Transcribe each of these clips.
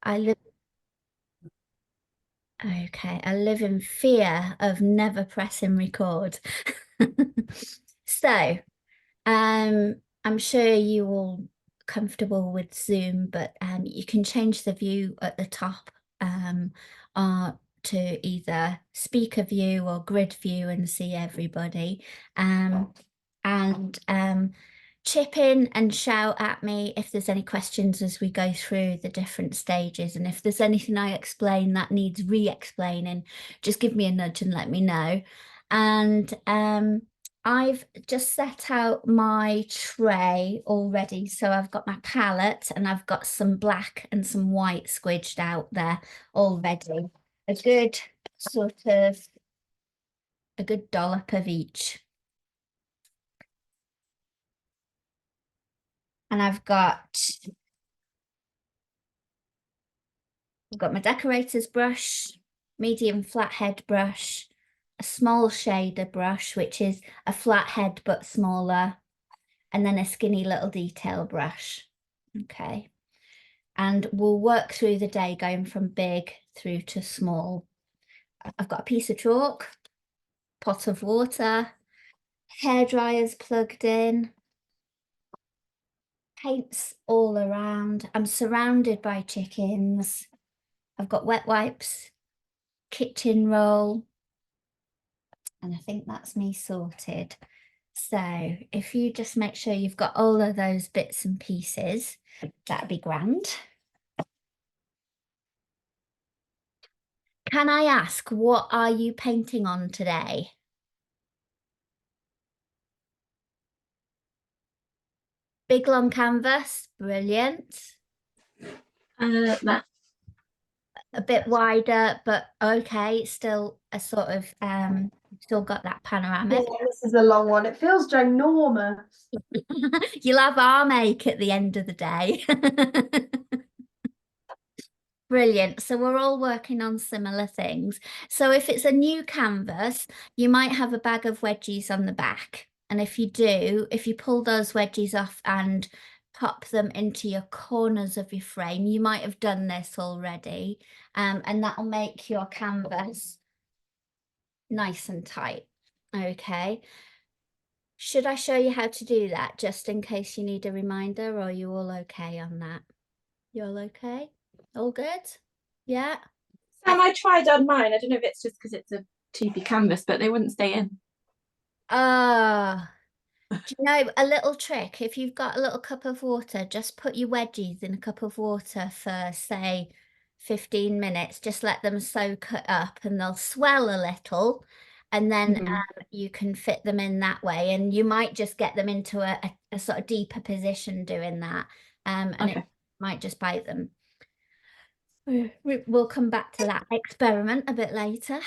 I live, okay, I live in fear of never pressing record. So, I'm sure you all comfortable with Zoom, but you can change the view at the top uh, to either speaker view or grid view and see everybody. And chip in and shout at me if there's any questions as we go through the different stages. And if there's anything I explain that needs re-explaining, just give me a nudge and let me know. And I've just set out my tray already. So I've got my palette and I've got some black and some white squidged out there already. A good sort of, a good dollop of each. And I've got my decorator's brush, medium flathead brush, a small shader brush, which is a flathead but smaller, and then a skinny little detail brush. Okay. And we'll work through the day going from big through to small. I've got a piece of chalk, pot of water, hair dryers plugged in, paints all around. I'm surrounded by chickens. I've got wet wipes, kitchen roll, and I think that's me sorted. So if you just make sure you've got all of those bits and pieces, that'd be grand. Can I ask, what are you painting on today? Big long canvas, brilliant. That. A bit wider, but okay, still a sort of still got that panoramic. Yeah, this is a long one. It feels ginormous. You'll have arm ache at the end of the day. Brilliant. So we're all working on similar things. So if it's a new canvas, you might have a bag of wedgies on the back. And if you do, if you pull those wedgies off and pop them into your corners of your frame, you might have done this already. And that'll make your canvas nice and tight. Okay. Should I show you how to do that just in case you need a reminder, or are you all okay on that? You all okay? All good? Yeah. Sam, I tried on mine. I don't know if it's just because it's a 2B canvas, but they wouldn't stay in. Do you know a little trick? If you've got a little cup of water, just put your wedgies in a cup of water for, say, 15 minutes. Just let them soak it up and they'll swell a little. And then you can fit them in that way. And you might just get them into a sort of deeper position doing that. And Okay. it might just bite them. We'll come back to that experiment a bit later.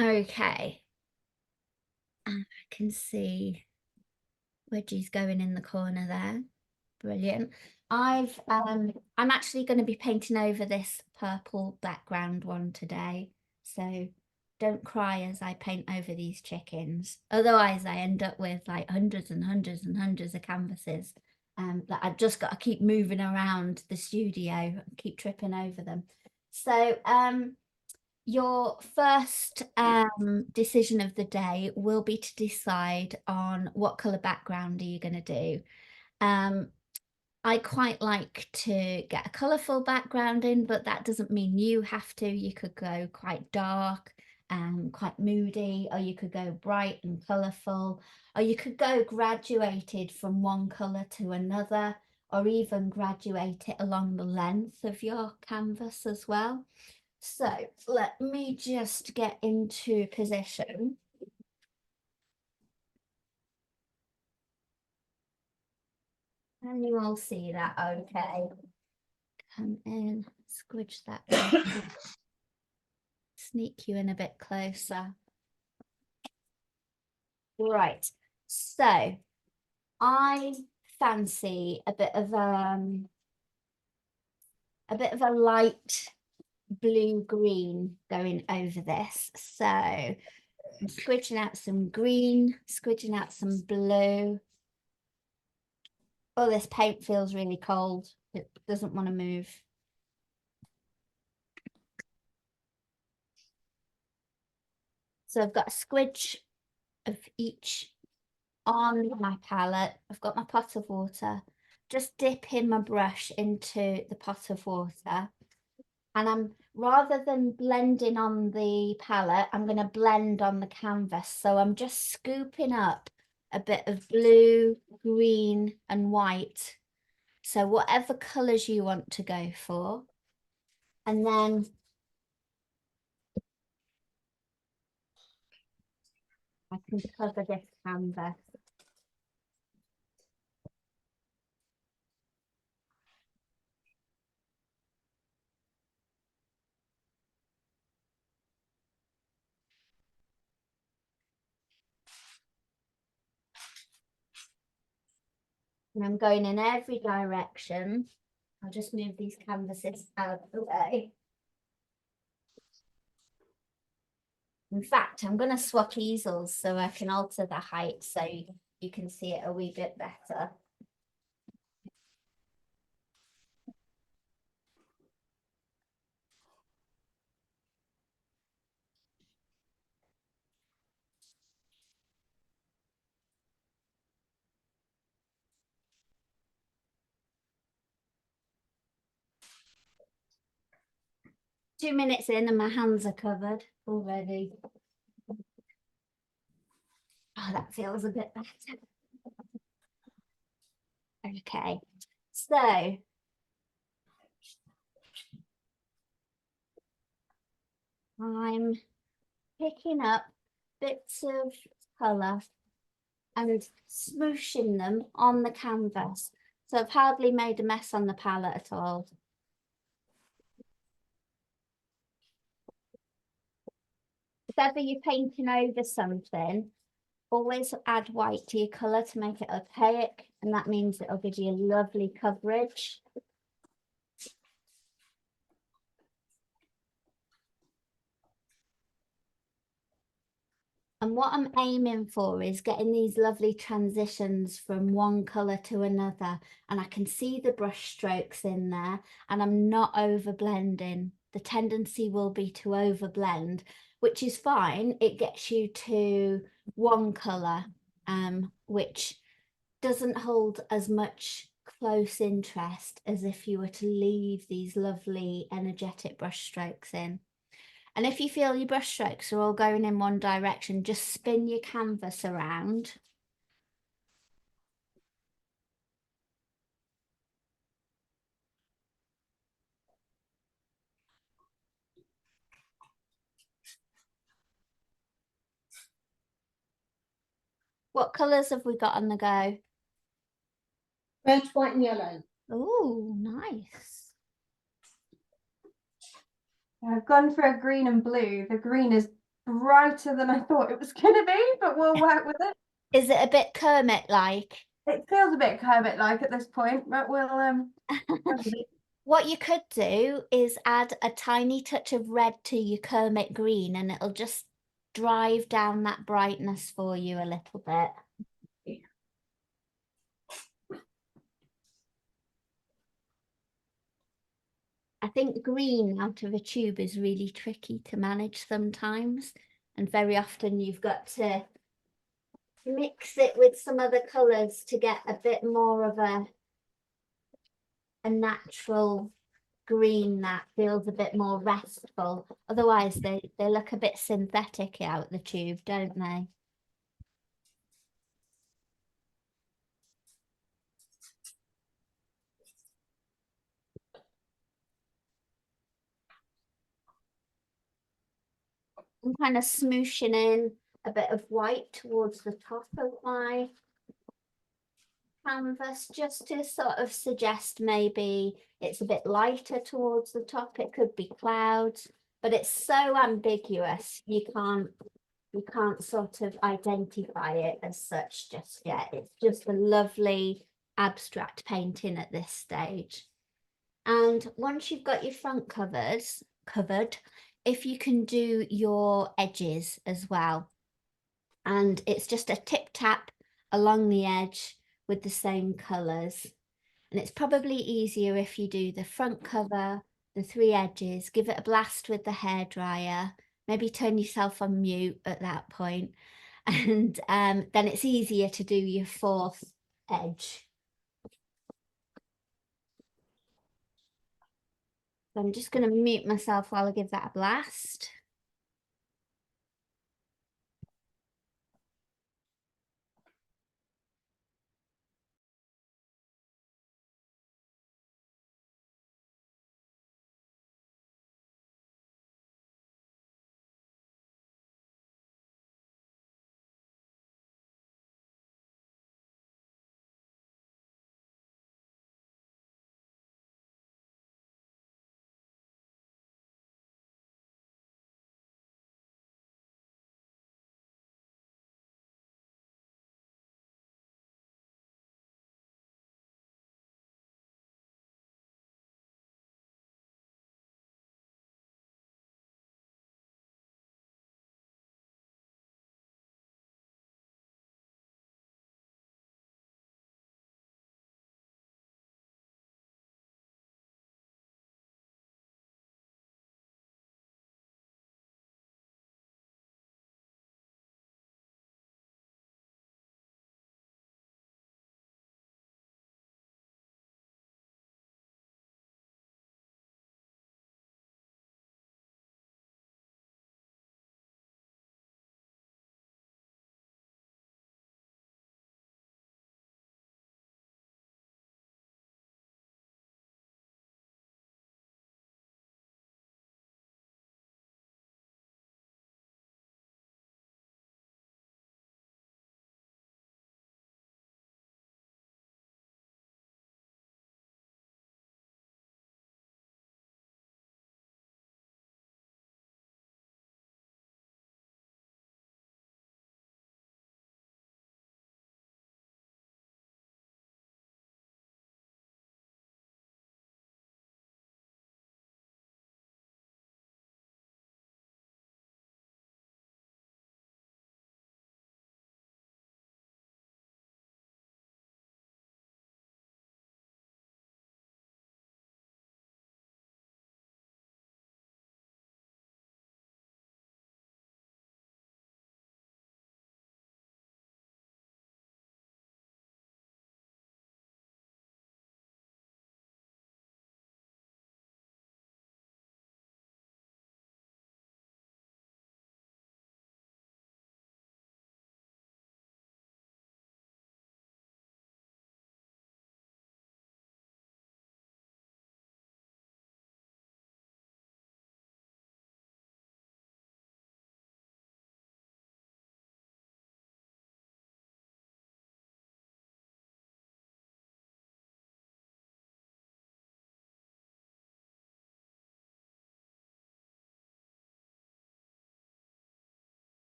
Okay. I can see wedgies going in the corner there. Brilliant. I'm actually going to be painting over this purple background one today. So don't cry as I paint over these chickens. Otherwise I end up with like hundreds and hundreds and hundreds of canvases that I've just got to keep moving around the studio, keep tripping over them. So your first decision of the day will be to decide on what colour background are you going to do. I quite like to get a colourful background in, but that doesn't mean you have to. You could go quite dark and quite moody, or you could go bright and colourful, or you could go graduated from one colour to another, or even graduate it along the length of your canvas as well. So let me just get into position. And you all see that okay. Come in, squidge that down. Sneak you in a bit closer. Right, so I fancy a bit of a light blue-green going over this. So I'm squidging out some green, squidging out some blue. Oh, this paint feels really cold. It doesn't want to move. So I've got a squidge of each on my palette. I've got my pot of water. Just dipping my brush into the pot of water. And I'm, rather than blending on the palette, I'm going to blend on the canvas. So I'm just scooping up a bit of blue, green and white. So whatever colours you want to go for. And then I can cover this canvas. And I'm going in every direction. I'll just move these canvases out of the way. In fact, I'm going to swap easels so I can alter the height so you can see it a wee bit better. Two minutes in and my hands are covered already. Oh, that feels a bit better. Okay, so I'm picking up bits of colour and smooshing them on the canvas. So I've hardly made a mess on the palette at all. If ever you're painting over something, always add white to your colour to make it opaque, and that means it'll give you lovely coverage. And what I'm aiming for is getting these lovely transitions from one colour to another, and I can see the brush strokes in there, and I'm not over blending. The tendency will be to over blend, which is fine. It gets you to one colour, which doesn't hold as much close interest as if you were to leave these lovely energetic brush strokes in. And if you feel your brush strokes are all going in one direction, just spin your canvas around. What colours have we got on the go? Red, white and yellow. Oh, nice. I've gone for a green and blue. The green is brighter than I thought it was going to be, but we'll work with it. Is it a bit Kermit-like? It feels a bit Kermit-like at this point, but we'll What you could do is add a tiny touch of red to your Kermit green, and it'll just drive down that brightness for you a little bit. I think green out of a tube is really tricky to manage sometimes, and very often you've got to mix it with some other colours to get a bit more of a natural green that feels a bit more restful. Otherwise they look a bit synthetic out the tube, don't they? I'm kind of smooshing in a bit of white towards the top of my canvas, just to sort of suggest maybe it's a bit lighter towards the top. It could be clouds, but it's so ambiguous you can't sort of identify it as such just yet. It's just a lovely abstract painting at this stage. And once you've got your front covered, if you can do your edges as well. And it's just a tip tap along the edge with the same colours. And it's probably easier if you do the front cover, the three edges, give it a blast with the hairdryer, maybe turn yourself on mute at that point, and then it's easier to do your fourth edge. So I'm just going to mute myself while I give that a blast.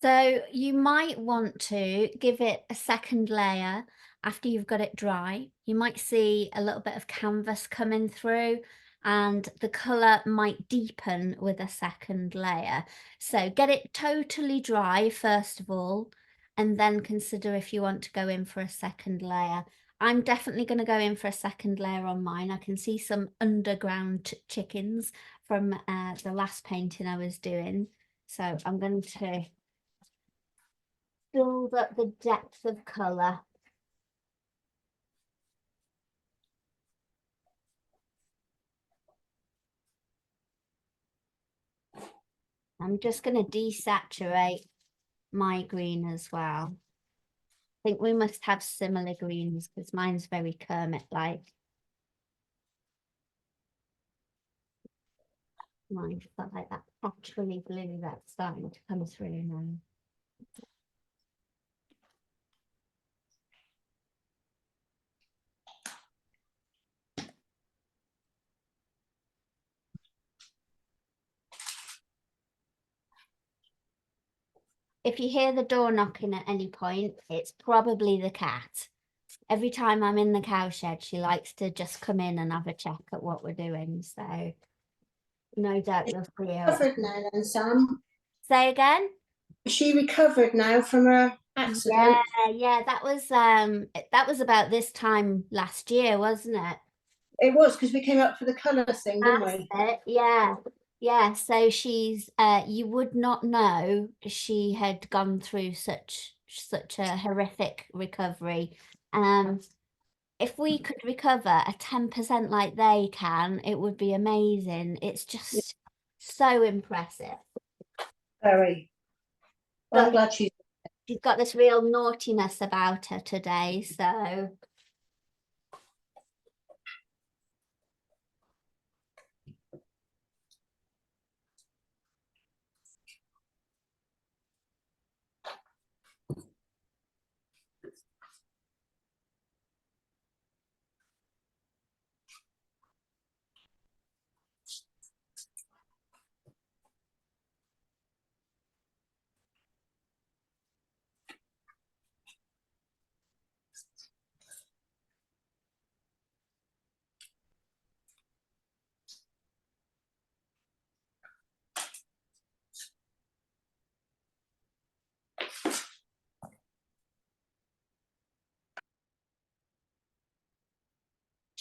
So you might want to give it a second layer after you've got it dry. You might see a little bit of canvas coming through and the colour might deepen with a second layer. So get it totally dry first of all, and then consider if you want to go in for a second layer. I'm definitely going to go in for a second layer on mine. I can see some underground chickens from the last painting I was doing. So I'm going to build up the depth of colour. I'm just going to desaturate my green as well. I think we must have similar greens because mine's very Kermit-like. Mine's got like that naturally blue that's starting to come through now. If you hear the door knocking at any point, it's probably the cat. Every time I'm in the cowshed, she likes to just come in and have a check at what we're doing. So no doubt you'll see her. Recovered now then, Sam. Say again? Is she recovered now from her accident. Yeah, that was about this time last year, wasn't it? It was because we came up for the colour thing, didn't That's we? it, yeah. Yeah, so she's you would not know she had gone through such a horrific recovery. If we could recover a 10% like they can, it would be amazing. It's just so impressive. Very. I'm But glad she's. she's got this real naughtiness about her today, so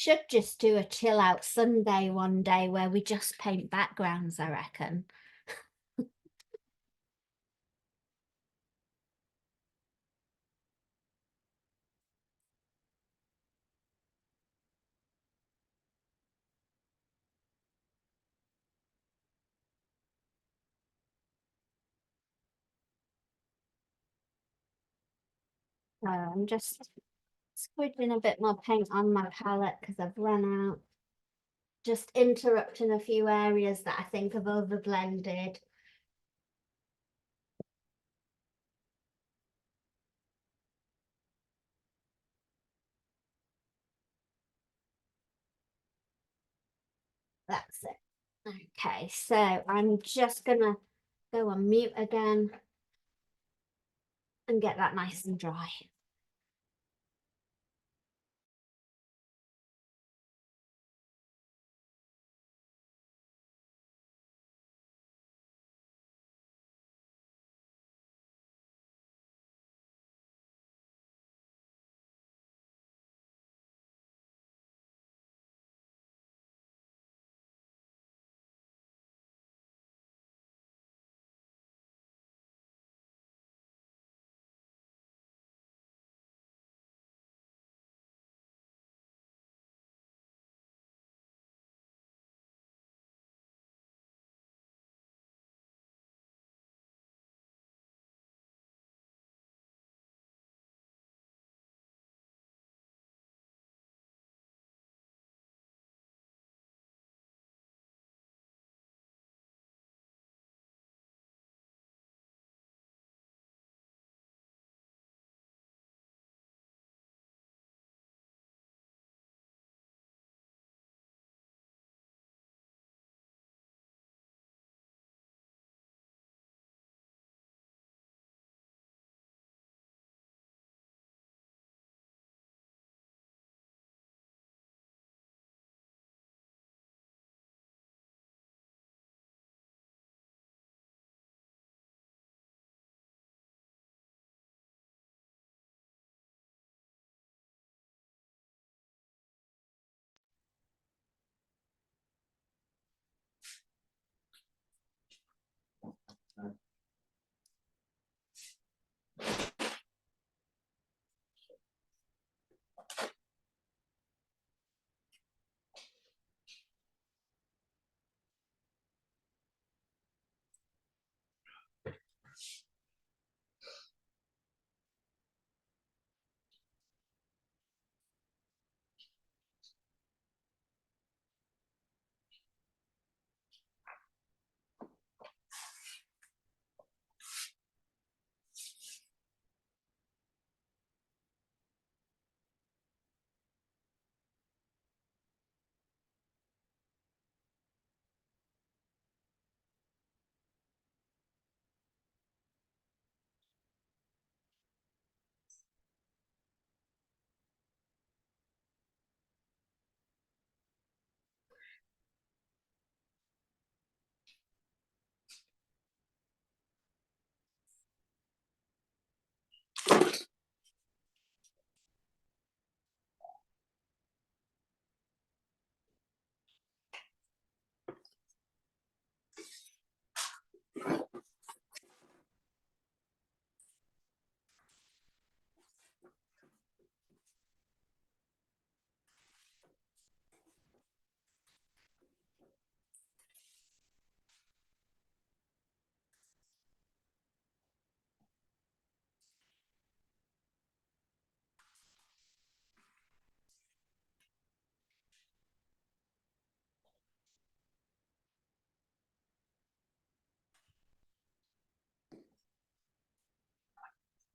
should just do a chill out Sunday one day where we just paint backgrounds, I reckon. I'm just squidging a bit more paint on my palette because I've run out. Just interrupting a few areas that I think have over blended. That's it. Okay, so I'm just gonna go on mute again and get that nice and dry.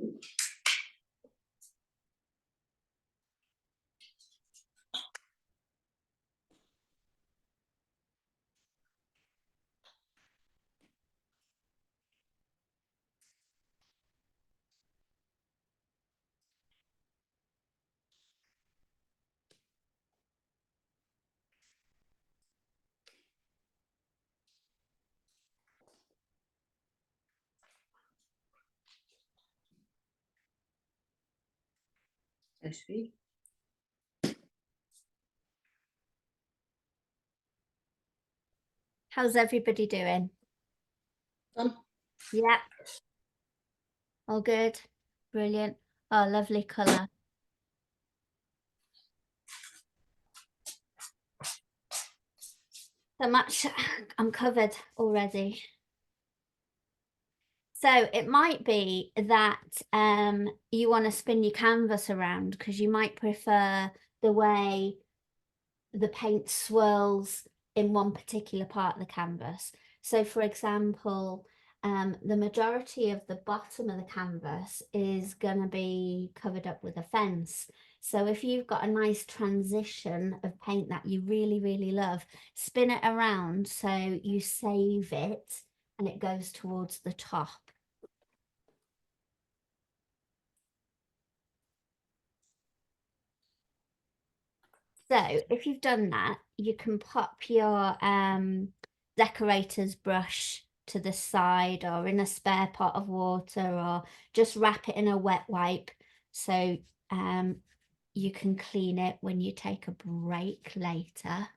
So sweet. How's everybody doing? Done. Yeah. All good. Brilliant. Oh, lovely colour. So much. I'm covered already. So it might be that you want to spin your canvas around because you might prefer the way the paint swirls in one particular part of the canvas. So for example, the majority of the bottom of the canvas is going to be covered up with a fence. So if you've got a nice transition of paint that you really, really love, spin it around so you save it and it goes towards the top. So if you've done that, you can pop your decorator's brush to the side or in a spare pot of water, or just wrap it in a wet wipe so you can clean it when you take a break later.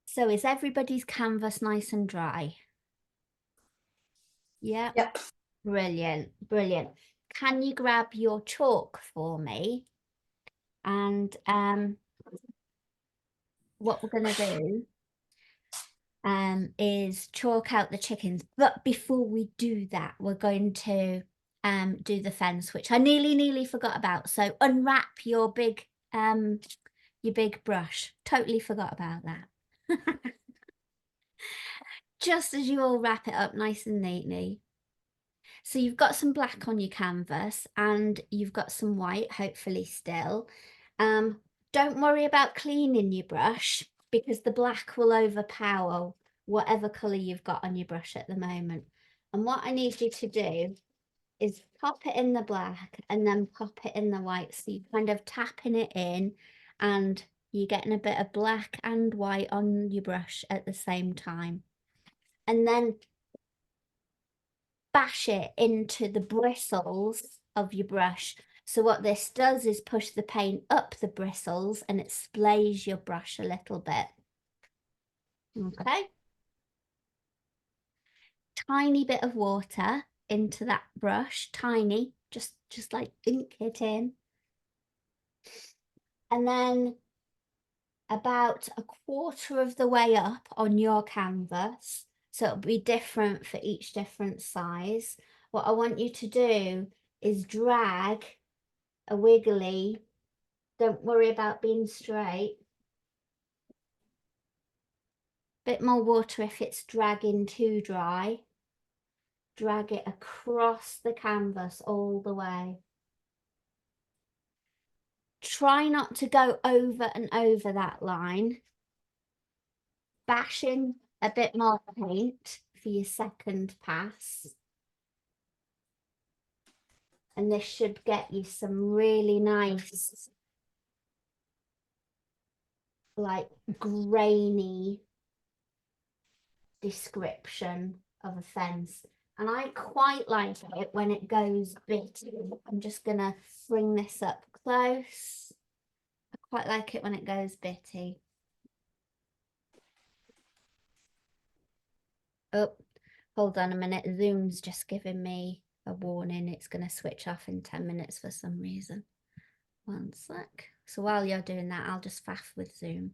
So is everybody's canvas nice and dry? Yeah. Yep. Brilliant, brilliant. Can you grab your chalk for me? And what we're going to do is chalk out the chickens. But before we do that, we're going to do the fence, which I nearly forgot about. So unwrap your big brush. Totally forgot about that. Just as you all wrap it up nice and neatly. So you've got some black on your canvas and you've got some white, hopefully still. Don't worry about cleaning your brush because the black will overpower whatever colour you've got on your brush at the moment. And what I need you to do is pop it in the black and then pop it in the white. So you're kind of tapping it in and you're getting a bit of black and white on your brush at the same time. And then bash it into the bristles of your brush. So what this does is push the paint up the bristles and it splays your brush a little bit. Okay. Tiny bit of water into that brush, tiny, just like dink it in. And then about a quarter of the way up on your canvas, so it'll be different for each different size. What I want you to do is drag a wiggly, don't worry about being straight. Bit more water if it's dragging too dry. Drag it across the canvas all the way. Try not to go over and over that line. Bash in a bit more paint for your second pass. And this should get you some really nice, like grainy description of a fence. And I quite like it when it goes bitty. I'm just gonna bring this up close. I quite like it when it goes bitty. Oh, hold on a minute. Zoom's just giving me a warning. It's gonna switch off in 10 minutes for some reason. One sec. So while you're doing that, I'll just faff with Zoom.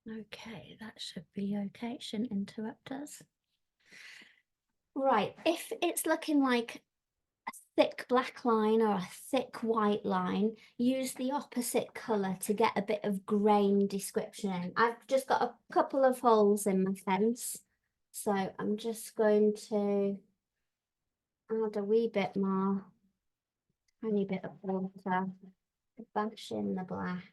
Okay, that should be okay. It shouldn't interrupt us. Right, if it's looking like a thick black line or a thick white line, use the opposite colour to get a bit of grain description in. I've just got a couple of holes in my fence, so I'm just going to add a wee bit more, tiny bit of water to bash in the black.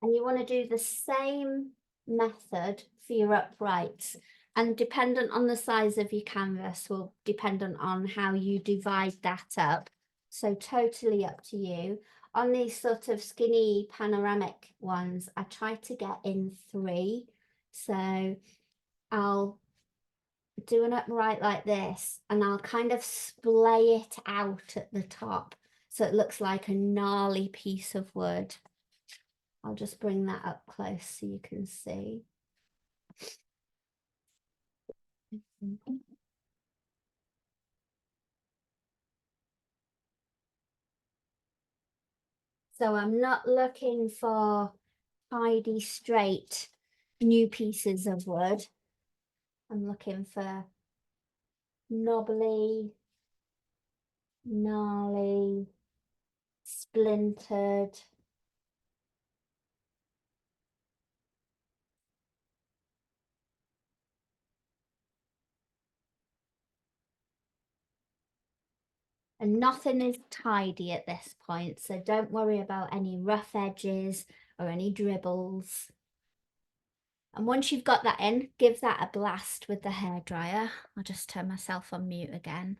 And you want to do the same method for your uprights. And dependent on the size of your canvas will dependent on how you divide that up. So totally up to you. On these sort of skinny panoramic ones, I try to get in 3. So I'll do an upright like this and I'll kind of splay it out at the top. So it looks like a gnarly piece of wood. I'll just bring that up close so you can see. So I'm not looking for tidy, straight, new pieces of wood. I'm looking for knobbly, gnarly, splintered. And nothing is tidy at this point, so don't worry about any rough edges or any dribbles. And once you've got that in, give that a blast with the hairdryer. I'll just turn myself on mute again.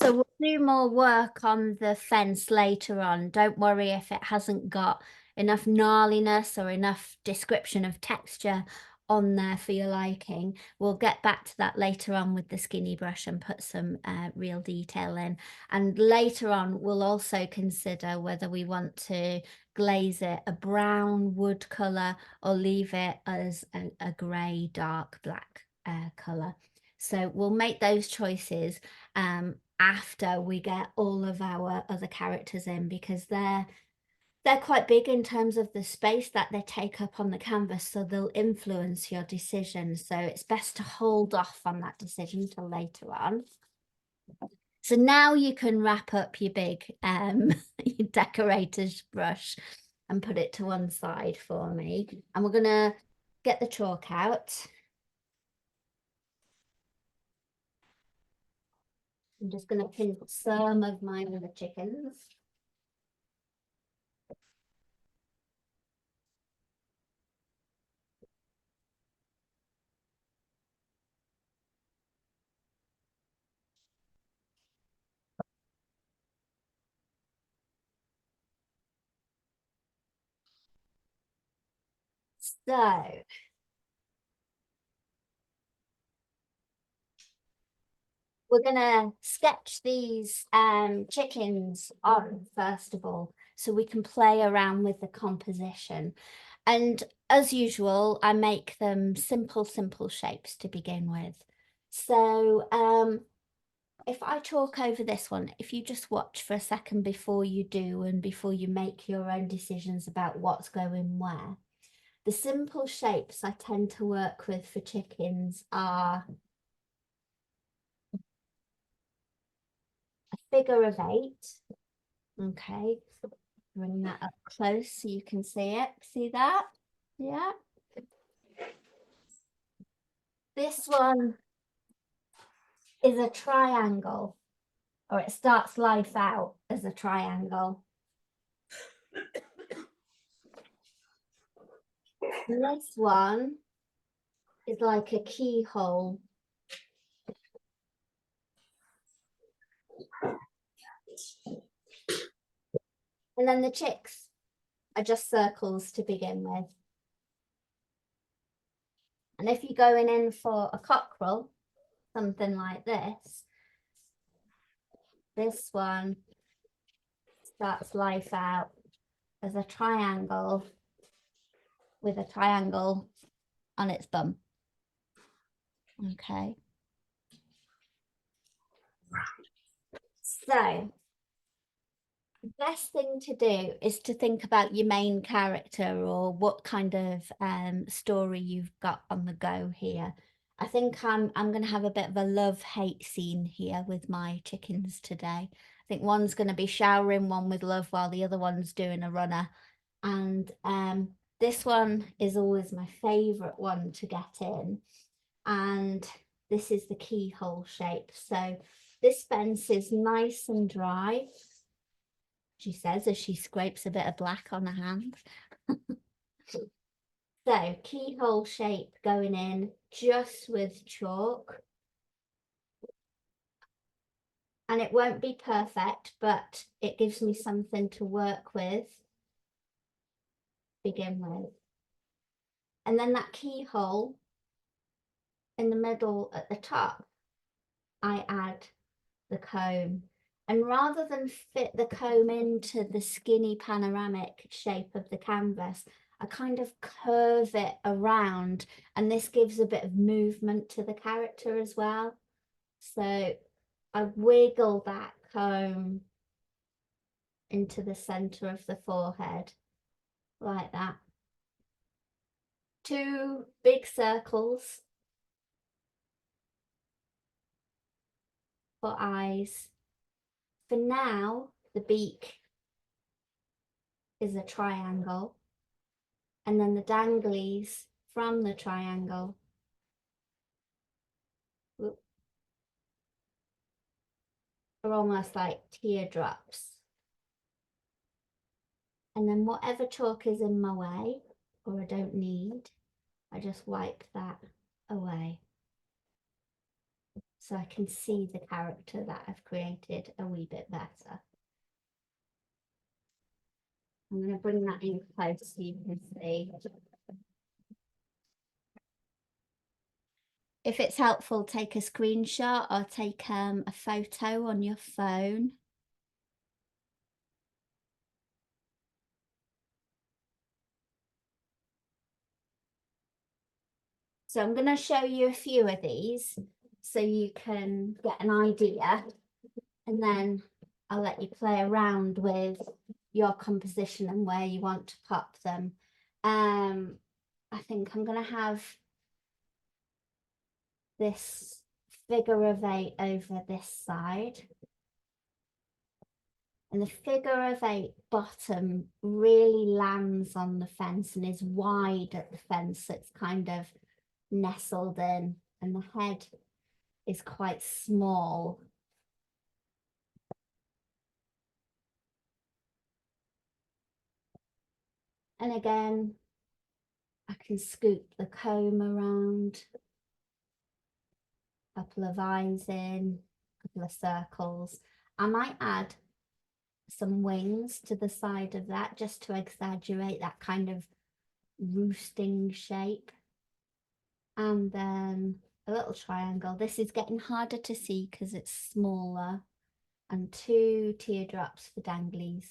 So we'll do more work on the fence later on. Don't worry if it hasn't got enough gnarliness or enough description of texture on there for your liking. We'll get back to that later on with the skinny brush and put some real detail in. And later on, we'll also consider whether we want to glaze it a brown wood colour or leave it as a grey, dark black colour. So we'll make those choices after we get all of our other characters in, because they're quite big in terms of the space that they take up on the canvas, so they'll influence your decision. So it's best to hold off on that decision till later on. So now you can wrap up your big your decorator's brush and put it to one side for me. And we're gonna get the chalk out. I'm just gonna pin some of my other chickens. So we're gonna sketch these chickens on first of all, so we can play around with the composition. And as usual, I make them simple shapes to begin with. So if I talk over this one, if you just watch for a second before you do and before you make your own decisions about what's going where. The simple shapes I tend to work with for chickens are a figure of 8. Okay, bring that up close so you can see it. See that? Yeah. This one is a triangle, or it starts life out as a triangle. This one is like a keyhole. And then the chicks are just circles to begin with. And if you're going in for a cockerel, something like this one starts life out as a triangle with a triangle on its bum. Okay. So the best thing to do is to think about your main character, or what kind of story you've got on the go here. I think I'm going to have a bit of a love-hate scene here with my chickens today. I think one's going to be showering one with love while the other one's doing a runner. And this one is always my favourite one to get in. And this is the keyhole shape. So this fence is nice and dry, she says as she scrapes a bit of black on her hand. So keyhole shape going in just with chalk. And it won't be perfect, but it gives me something to work with, begin with. And then that keyhole in the middle at the top, I add the comb. And rather than fit the comb into the skinny panoramic shape of the canvas, I kind of curve it around, and this gives a bit of movement to the character as well. So I wiggle that comb into the center of the forehead like that. 2 big circles for eyes. For now, the beak is a triangle, and then the danglies from the triangle are almost like teardrops. And then whatever chalk is in my way or I don't need, I just wipe that away, so I can see the character that I've created a wee bit better. I'm going to bring that in close so you can see. If it's helpful, take a screenshot or take a photo on your phone. So I'm going to show you a few of these so you can get an idea, and then I'll let you play around with your composition and where you want to pop them. I think I'm going to have this figure of 8 over this side. And the figure of 8 bottom really lands on the fence and is wide at the fence, so it's kind of nestled in, and the head is quite small. And again, I can scoop the comb around, a couple of eyes in, a couple of circles. I might add some wings to the side of that just to exaggerate that kind of roosting shape. And then a little triangle. This is getting harder to see because it's smaller. And 2 teardrops for danglies.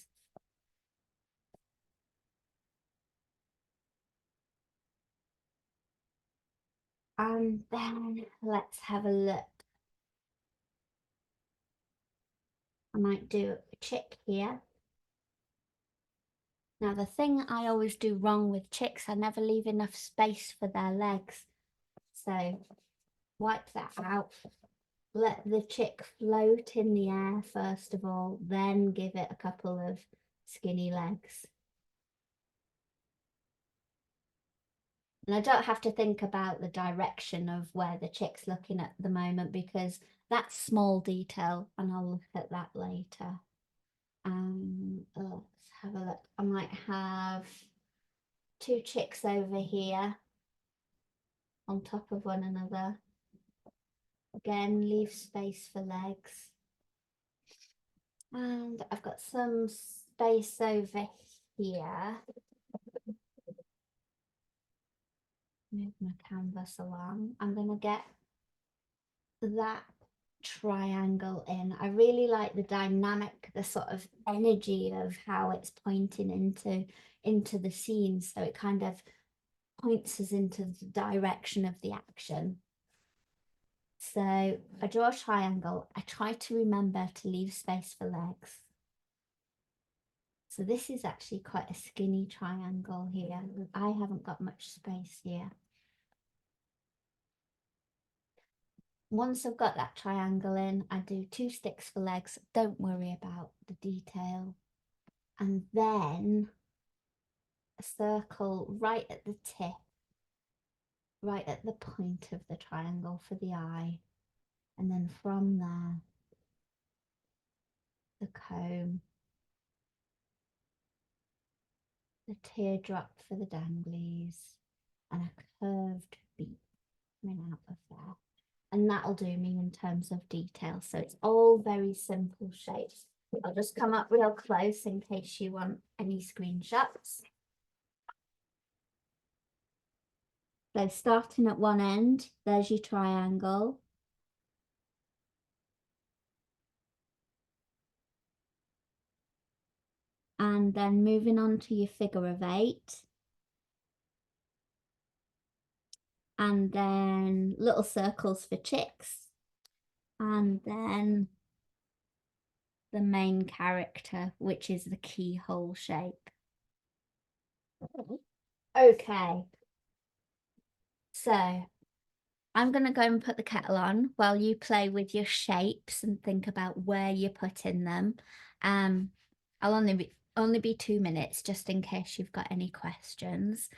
And then let's have a look. I might do a chick here. Now the thing I always do wrong with chicks, I never leave enough space for their legs. So wipe that out. Let the chick float in the air first of all, then give it a couple of skinny legs. And I don't have to think about the direction of where the chick's looking at the moment because that's small detail and I'll look at that later. Let's have a look. I might have 2 chicks over here on top of one another. Again, leave space for legs. And I've got some space over here. Move my canvas along. I'm going to get that triangle in. I really like the dynamic, the sort of energy of how it's pointing into the scene. So it kind of points us into the direction of the action. So I draw a triangle. I try to remember to leave space for legs. So this is actually quite a skinny triangle here. I haven't got much space here. Once I've got that triangle in, I do 2 sticks for legs. Don't worry about the detail. And then a circle right at the tip, right at the point of the triangle for the eye. And then from there, the comb, the teardrop for the danglies, and a curved beak coming out of there. And that'll do me in terms of detail. So it's all very simple shapes. I'll just come up real close in case you want any screenshots. So starting at one end, there's your triangle. And then moving on to your figure of 8. And then little circles for chicks. And then the main character, which is the keyhole shape. Okay. So I'm going to go and put the kettle on while you play with your shapes and think about where you're putting them. I'll only be 2 minutes just in case you've got any questions.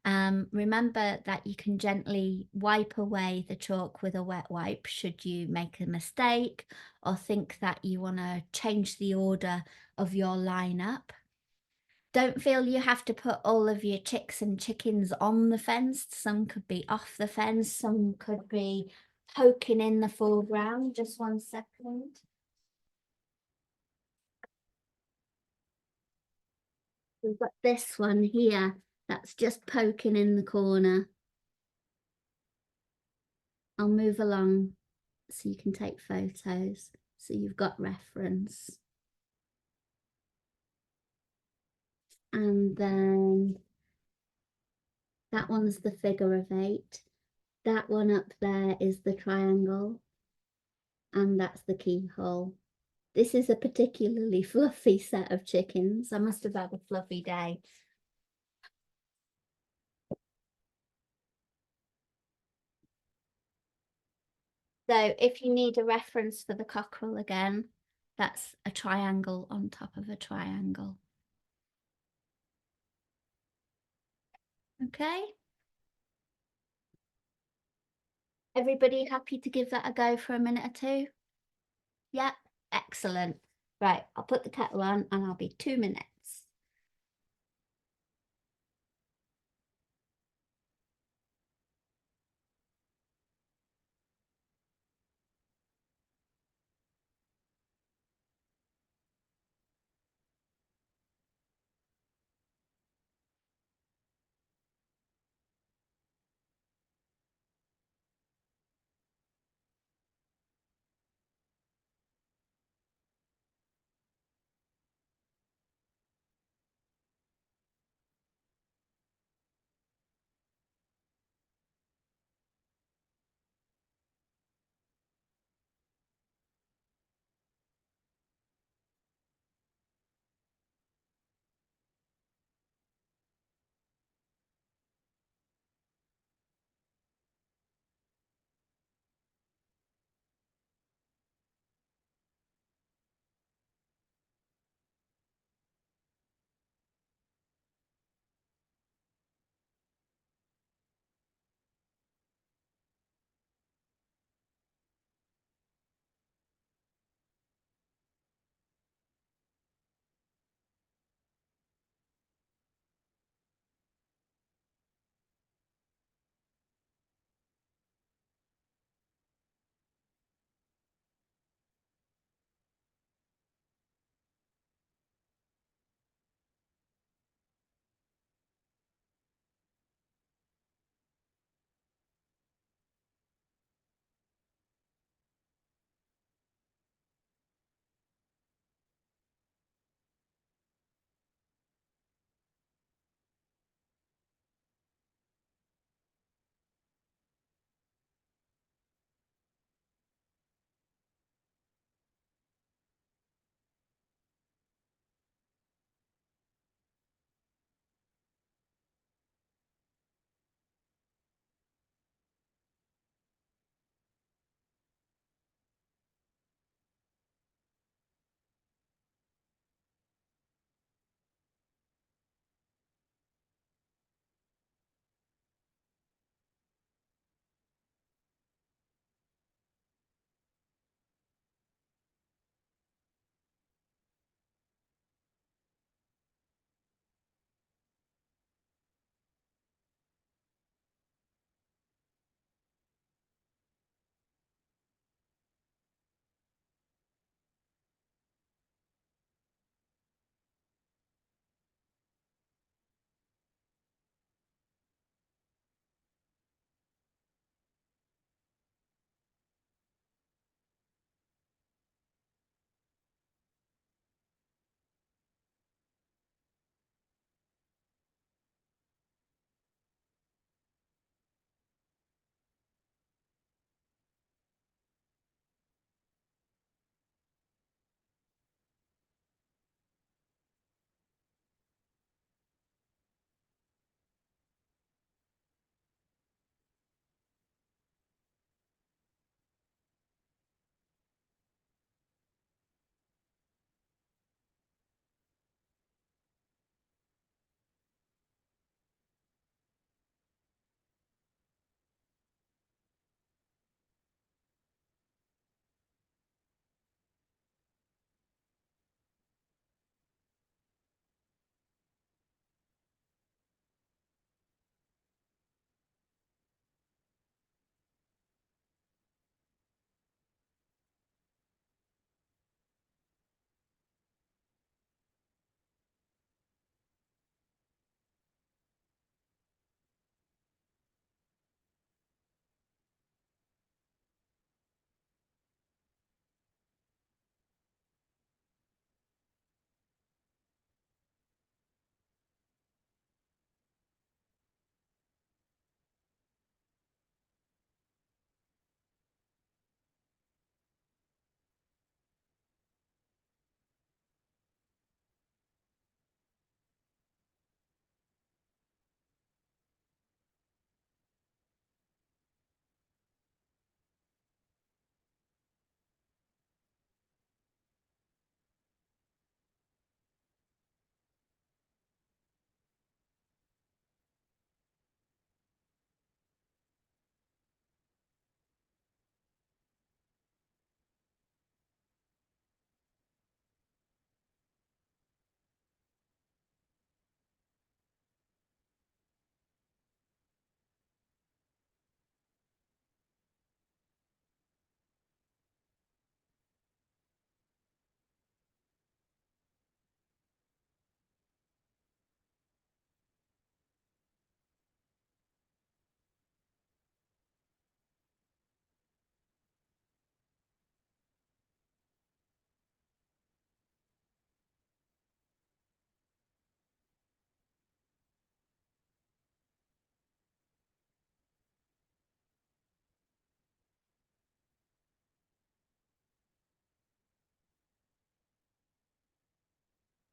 Remember that you can gently wipe away the chalk with a wet wipe should you make a mistake or think that you want to change the order of your lineup. Don't feel you have to put all of your chicks and chickens on the fence. Some could be off the fence, some could be poking in the foreground. Just 1 second. We've got this one here that's just poking in the corner. I'll move along so you can take photos, so you've got reference. And then that one's the figure of 8. That one up there is the triangle, and that's the keyhole. This is a particularly fluffy set of chickens. I must have had a fluffy day. So if you need a reference for the cockerel again, that's a triangle on top of a triangle. Okay. Everybody happy to give that a go for a minute or two? Yep, excellent. Right, I'll put the kettle on and I'll be 2 minutes.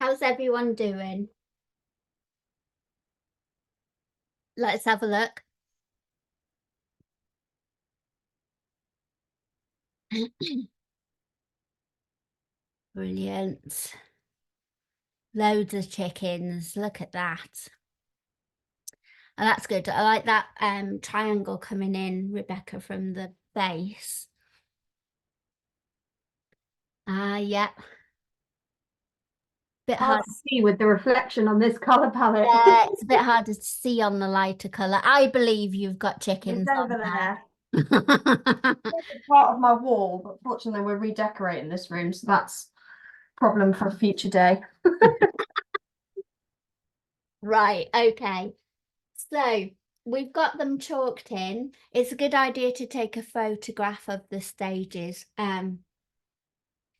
How's everyone doing? Let's have a look. Brilliant. Loads of chickens. Look at that. And that's good. I like that triangle coming in, Rebecca, from the base. Yeah. Bit hard. Hard to see with the reflection on this colour palette. Yeah, it's a bit harder to see on the lighter colour. I believe you've got chickens It's on over there. there. It's part of my wall, but fortunately we're redecorating this room, so that's a problem for a future day. Right, okay. So we've got them chalked in. It's a good idea to take a photograph of the stages,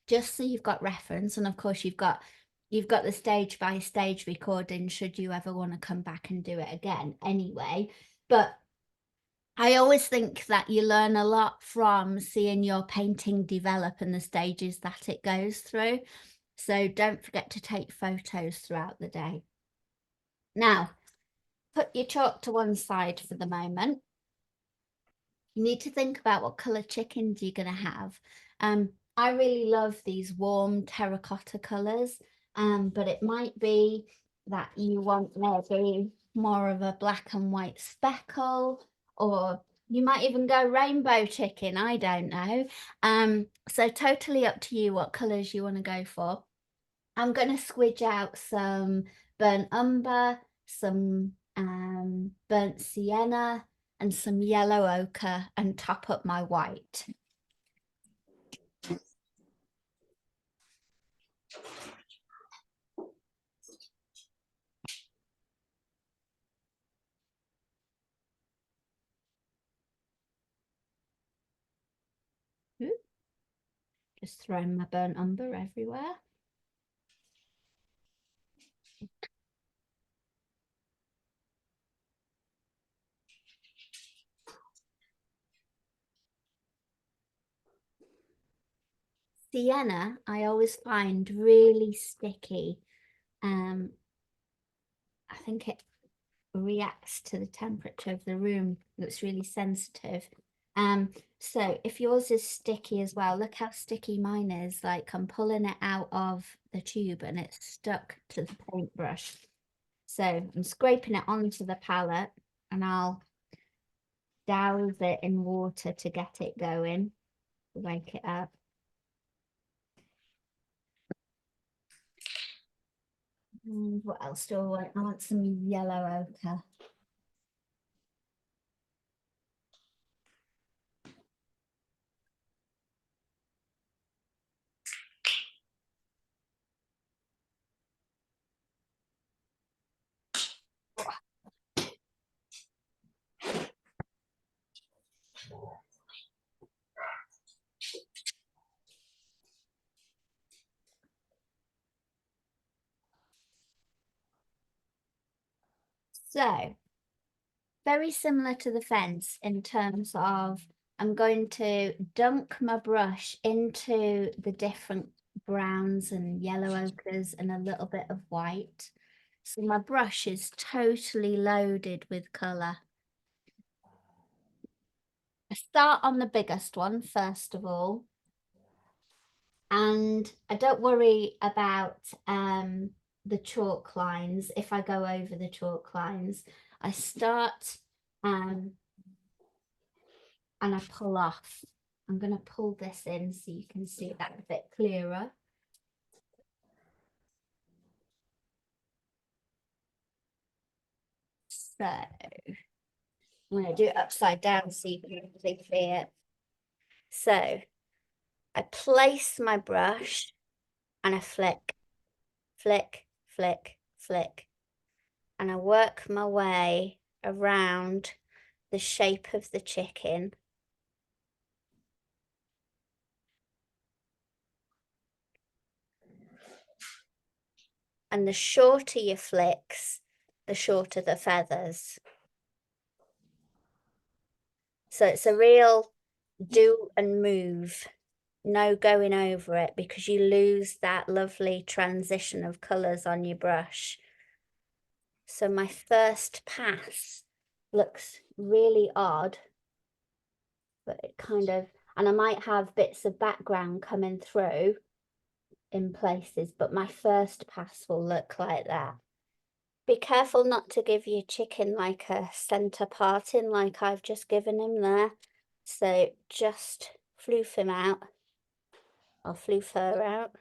just so you've got reference, and of course you've got the stage by stage recording should you ever want to come back and do it again anyway. But I always think that you learn a lot from seeing your painting develop and the stages that it goes through. So don't forget to take photos throughout the day. Now, put your chalk to one side for the moment. You need to think about what colour chickens you're going to have. I really love these warm terracotta colours, but it might be that you want maybe more of a black and white speckle, or you might even go rainbow chicken, I don't know. So totally up to you what colours you want to go for. I'm going to squidge out some burnt umber, some burnt sienna, and some yellow ochre and top up my white. Just throwing my burnt umber everywhere. Sienna, I always find really sticky. I think it reacts to the temperature of the room. It's really sensitive. So if yours is sticky as well, look how sticky mine is. Like I'm pulling it out of the tube and it's stuck to the paintbrush. So I'm scraping it onto the palette and I'll douse it in water to get it going, wake it up. And what else do I want? I want some yellow ochre. So, very similar to the fence in terms of I'm going to dunk my brush into the different browns and yellow ochres and a little bit of white. So my brush is totally loaded with colour. I start on the biggest one first of all. And I don't worry about the chalk lines if I go over the chalk lines. I start and I pull off. I'm going to pull this in so you can see that a bit clearer. So I'm going to do it upside down so you can really see it. So I place my brush and I flick, flick, flick, flick. And I work my way around the shape of the chicken. And the shorter your flicks, the shorter the feathers. So it's a real do and move no going over it because you lose that lovely transition of colours on your brush. So my first pass looks really odd, but it kind of, and I might have bits of background coming through in places, but my first pass will look like that. Be careful not to give your chicken like a centre parting like I've just given him there. So just floof him out, or floof her out,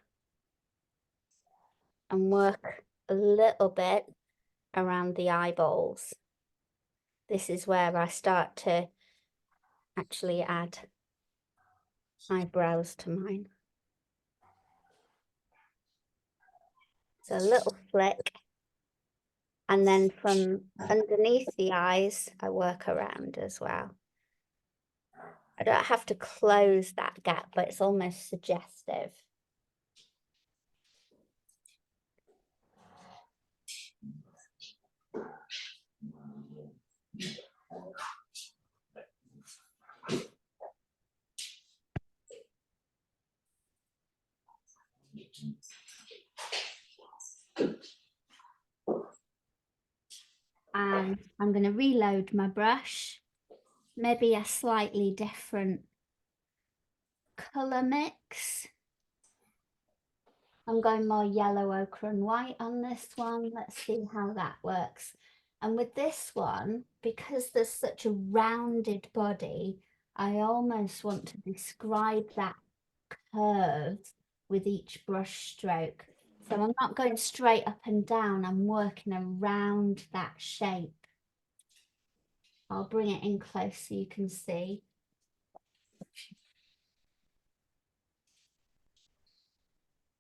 and work a little bit around the eyeballs. This is where I start to actually add eyebrows to mine. So a little flick, and then from underneath the eyes I work around as well. I don't have to close that gap, but it's almost suggestive. And I'm going to reload my brush, maybe a slightly different colour mix. I'm going more yellow, ochre and white on this one. Let's see how that works. And with this one, because there's such a rounded body, I almost want to describe that curve with each brush stroke. So I'm not going straight up and down, I'm working around that shape. I'll bring it in close so you can see.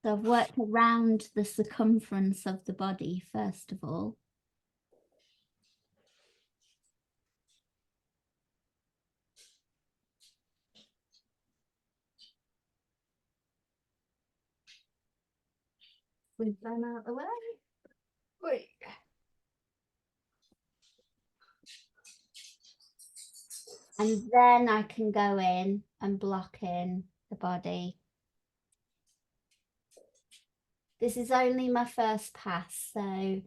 So I've worked around the circumference of the body, first of all. We've gone out the way. Wait. And then I can go in and block in the body. This is only my first pass, so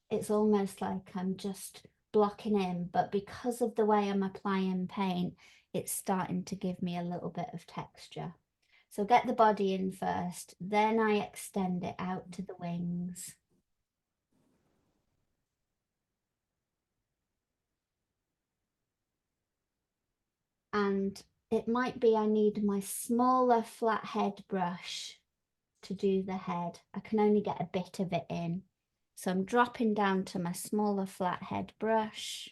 it's almost like I'm just blocking in, but because of the way I'm applying paint, it's starting to give me a little bit of texture. So get the body in first, then I extend it out to the wings. And it might be I need my smaller flathead brush to do the head. I can only get a bit of it in. So I'm dropping down to my smaller flathead brush.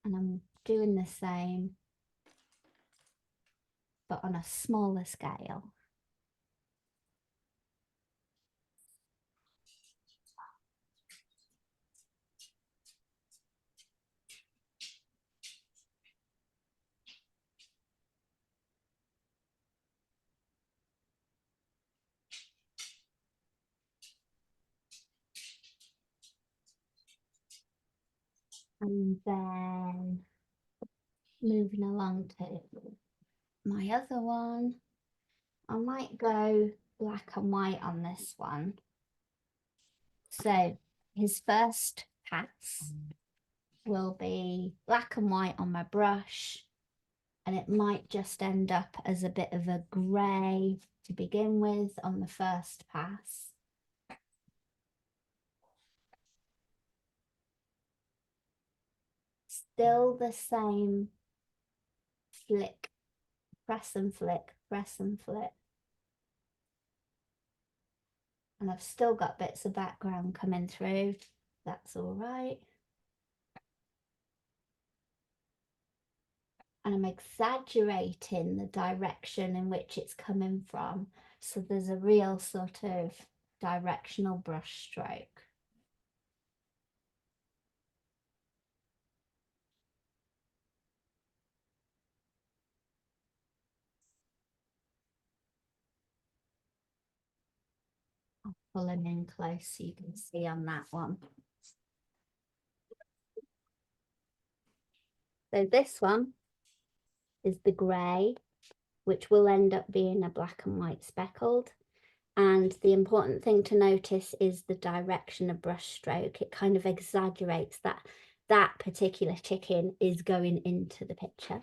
And I'm doing the same, but on a smaller scale. And then moving along to my other one, I might go black and white on this one. So his first pass will be black and white on my brush, and it might just end up as a bit of a grey to begin with on the first pass. Still the same flick, press and flick, press and flick. And I've still got bits of background coming through. That's all right. And I'm exaggerating the direction in which it's coming from. So there's a real sort of directional brush stroke. I'll pull him in close so you can see on that one. So this one is the grey, which will end up being a black and white speckled. And the important thing to notice is the direction of brush stroke. It kind of exaggerates that that particular chicken is going into the picture.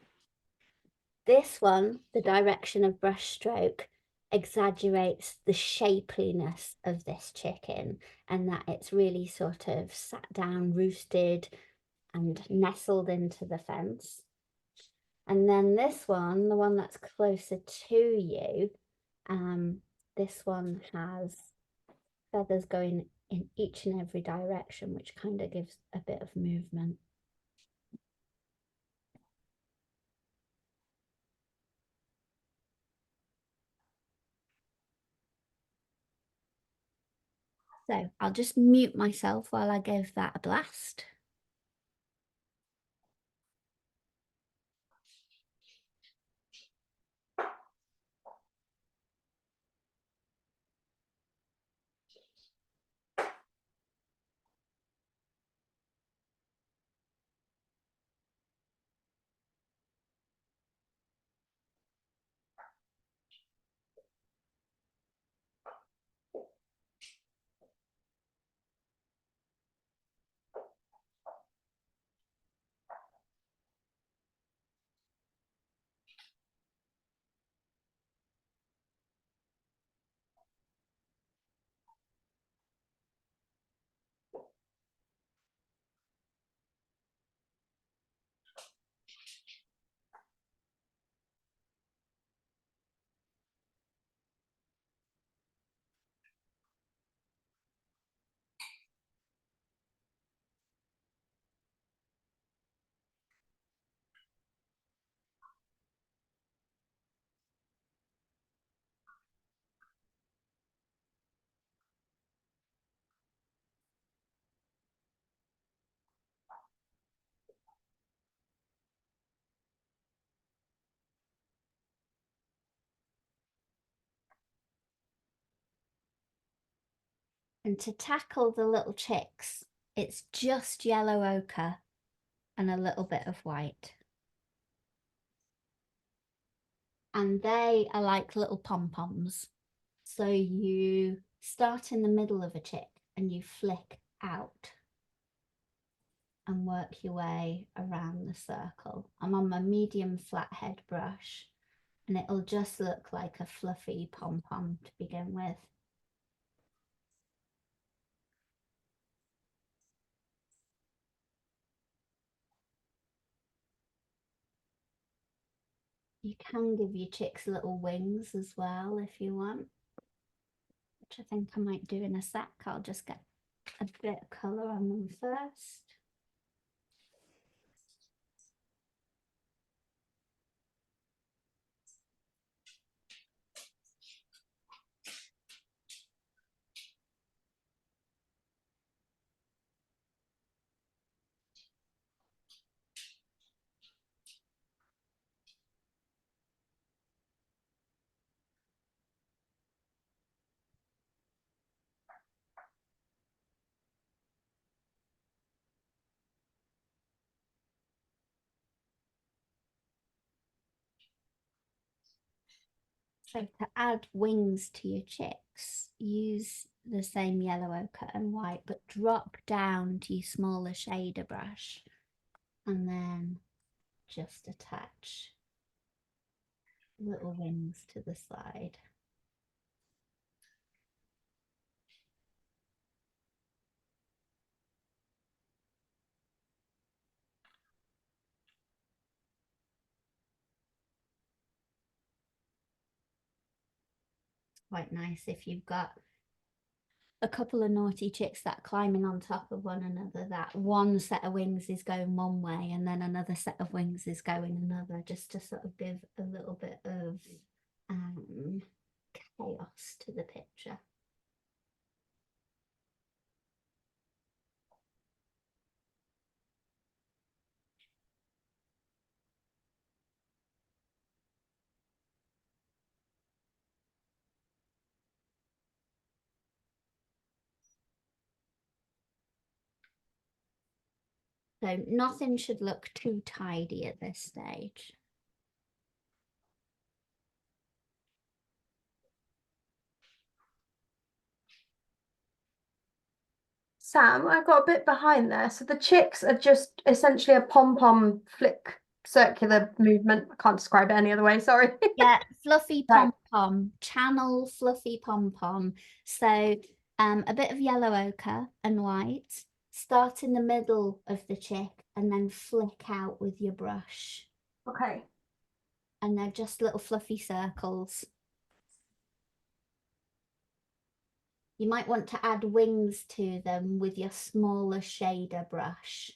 This one, the direction of brush stroke, exaggerates the shapeliness of this chicken, and that it's really sort of sat down, roosted and nestled into the fence. And then this one, the one that's closer to you, this one has feathers going in each and every direction, which kind of gives a bit of movement. So I'll just mute myself while I give that a blast. And to tackle the little chicks, it's just yellow ochre and a little bit of white. And they are like little pom-poms. So you start in the middle of a chick and you flick out and work your way around the circle. I'm on my medium flathead brush and it'll just look like a fluffy pom-pom to begin with. You can give your chicks little wings as well if you want, which I think I might do in a sec. I'll just get a bit of colour on them first. So to add wings to your chicks, use the same yellow ochre and white, but drop down to your smaller shader brush and then just attach little wings to the side. Quite nice if you've got a couple of naughty chicks that are climbing on top of one another, that one set of wings is going one way and then another set of wings is going another, just to sort of give a little bit of chaos to the picture. So nothing should look too tidy at this stage. Sam, I got a bit behind there. So the chicks are just essentially a pom-pom flick circular movement. I can't describe it any other way, sorry. Yeah, fluffy Right. pom-pom, channel fluffy pom-pom. So a bit of yellow ochre and white. Start in the middle of the chick and then flick out with your brush. Okay. And they're just little fluffy circles. You might want to add wings to them with your smaller shader brush.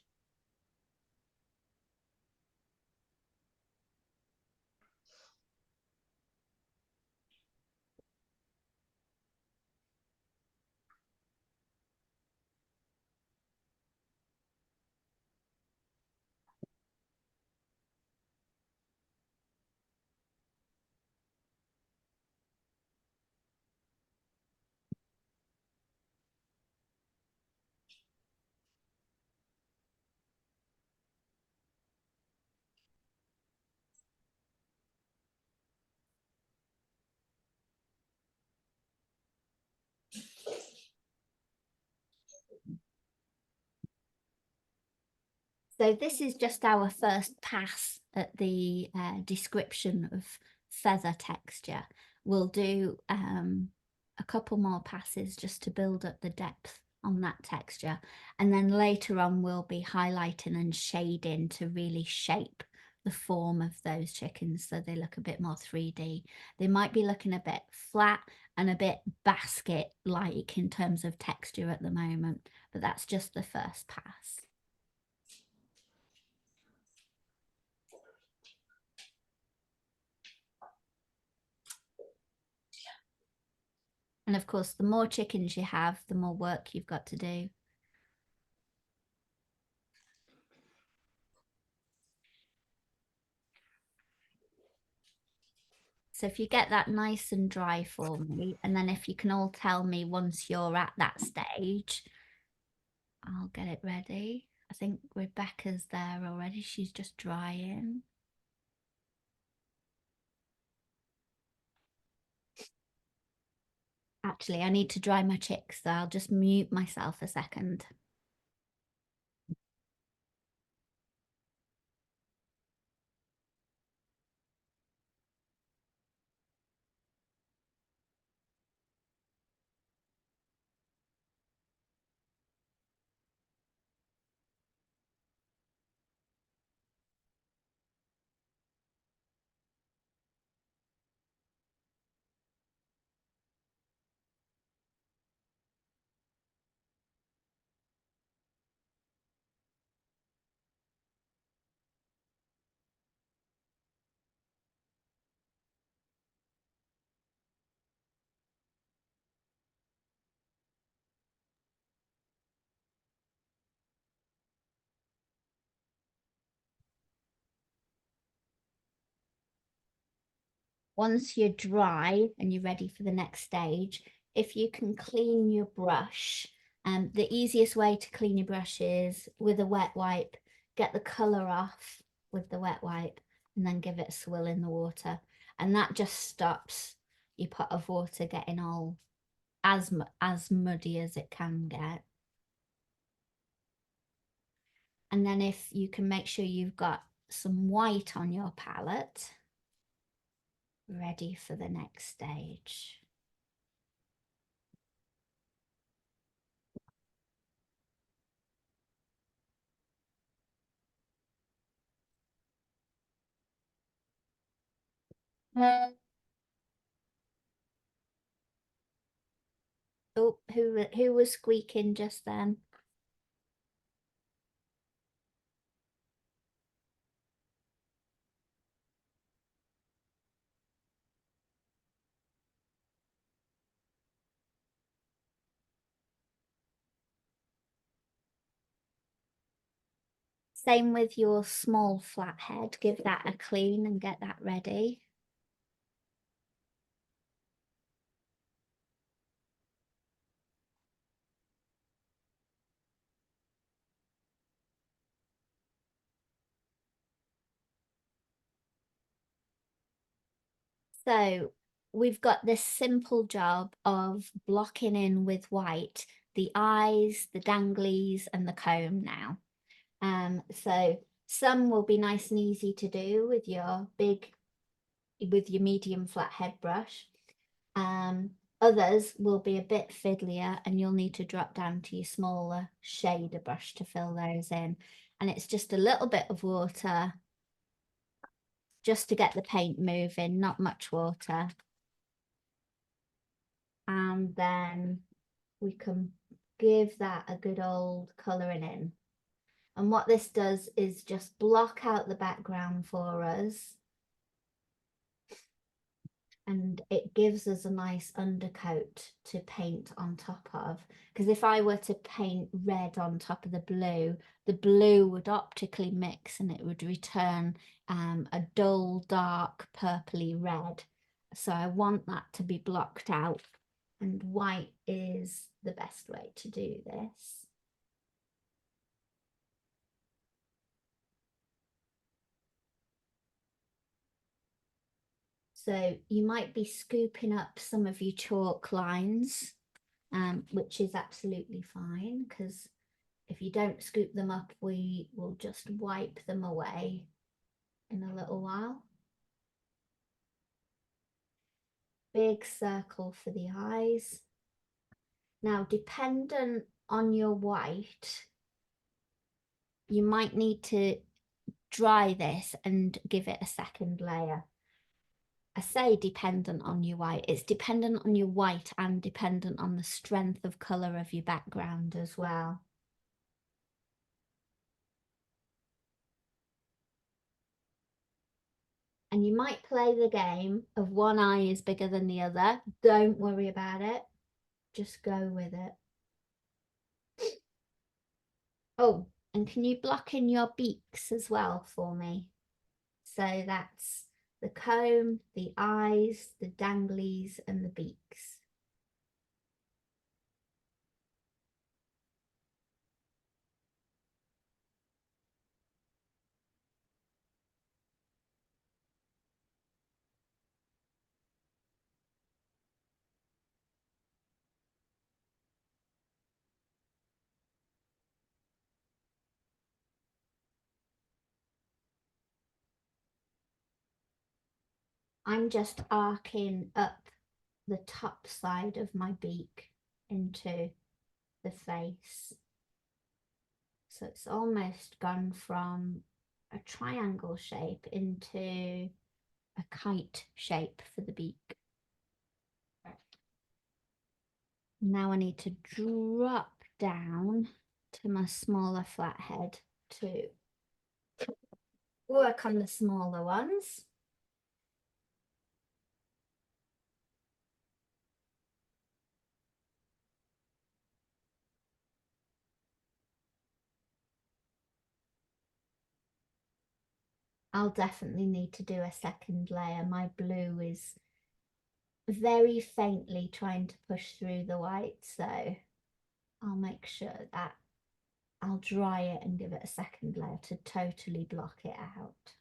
So this is just our first pass at the description of feather texture. We'll do a couple more passes just to build up the depth on that texture. And then later on, we'll be highlighting and shading to really shape the form of those chickens so they look a bit more 3D. They might be looking a bit flat and a bit basket-like in terms of texture at the moment, but that's just the first pass. And of course, the more chickens you have, the more work you've got to do. So if you get that nice and dry for me, and then if you can all tell me once you're at that stage, I'll get it ready. I think Rebecca's there already. She's just drying. Actually, I need to dry my chicks, so I'll just mute myself a second. Once you're dry and you're ready for the next stage, if you can clean your brush, the easiest way to clean your brush is with a wet wipe, get the colour off with the wet wipe and then give it a swill in the water. And that just stops your pot of water getting all as muddy as it can get. And then if you can make sure you've got some white on your palette, ready for the next stage. Oh, who was squeaking just then? Same with your small flathead. Give that a clean and get that ready. So we've got this simple job of blocking in with white the eyes, the danglies, and the comb now. So some will be nice and easy to do with your medium flathead brush. Others will be a bit fiddlier and you'll need to drop down to your smaller shader brush to fill those in. And it's just a little bit of water just to get the paint moving, not much water. And then we can give that a good old colouring in. And what this does is just block out the background for us. And it gives us a nice undercoat to paint on top of. Because if I were to paint red on top of the blue would optically mix and it would return a dull, dark, purpley red. So I want that to be blocked out, and white is the best way to do this. So you might be scooping up some of your chalk lines, which is absolutely fine, because if you don't scoop them up, we will just wipe them away in a little while. Big circle for the eyes. Now, dependent on your white, you might need to dry this and give it a second layer. I say dependent on your white, it's dependent on your white and dependent on the strength of colour of your background as well. And you might play the game of one eye is bigger than the other. Don't worry about it. Just go with it. Oh, and can you block in your beaks as well for me? So that's the comb, the eyes, the danglies, and the beaks. I'm just arcing up the top side of my beak into the face. So it's almost gone from a triangle shape into a kite shape for the beak. Now I need to drop down to my smaller flathead to work on the smaller ones. I'll definitely need to do a second layer. My blue is very faintly trying to push through the white, so I'll make sure that I'll dry it and give it a second layer to totally block it out.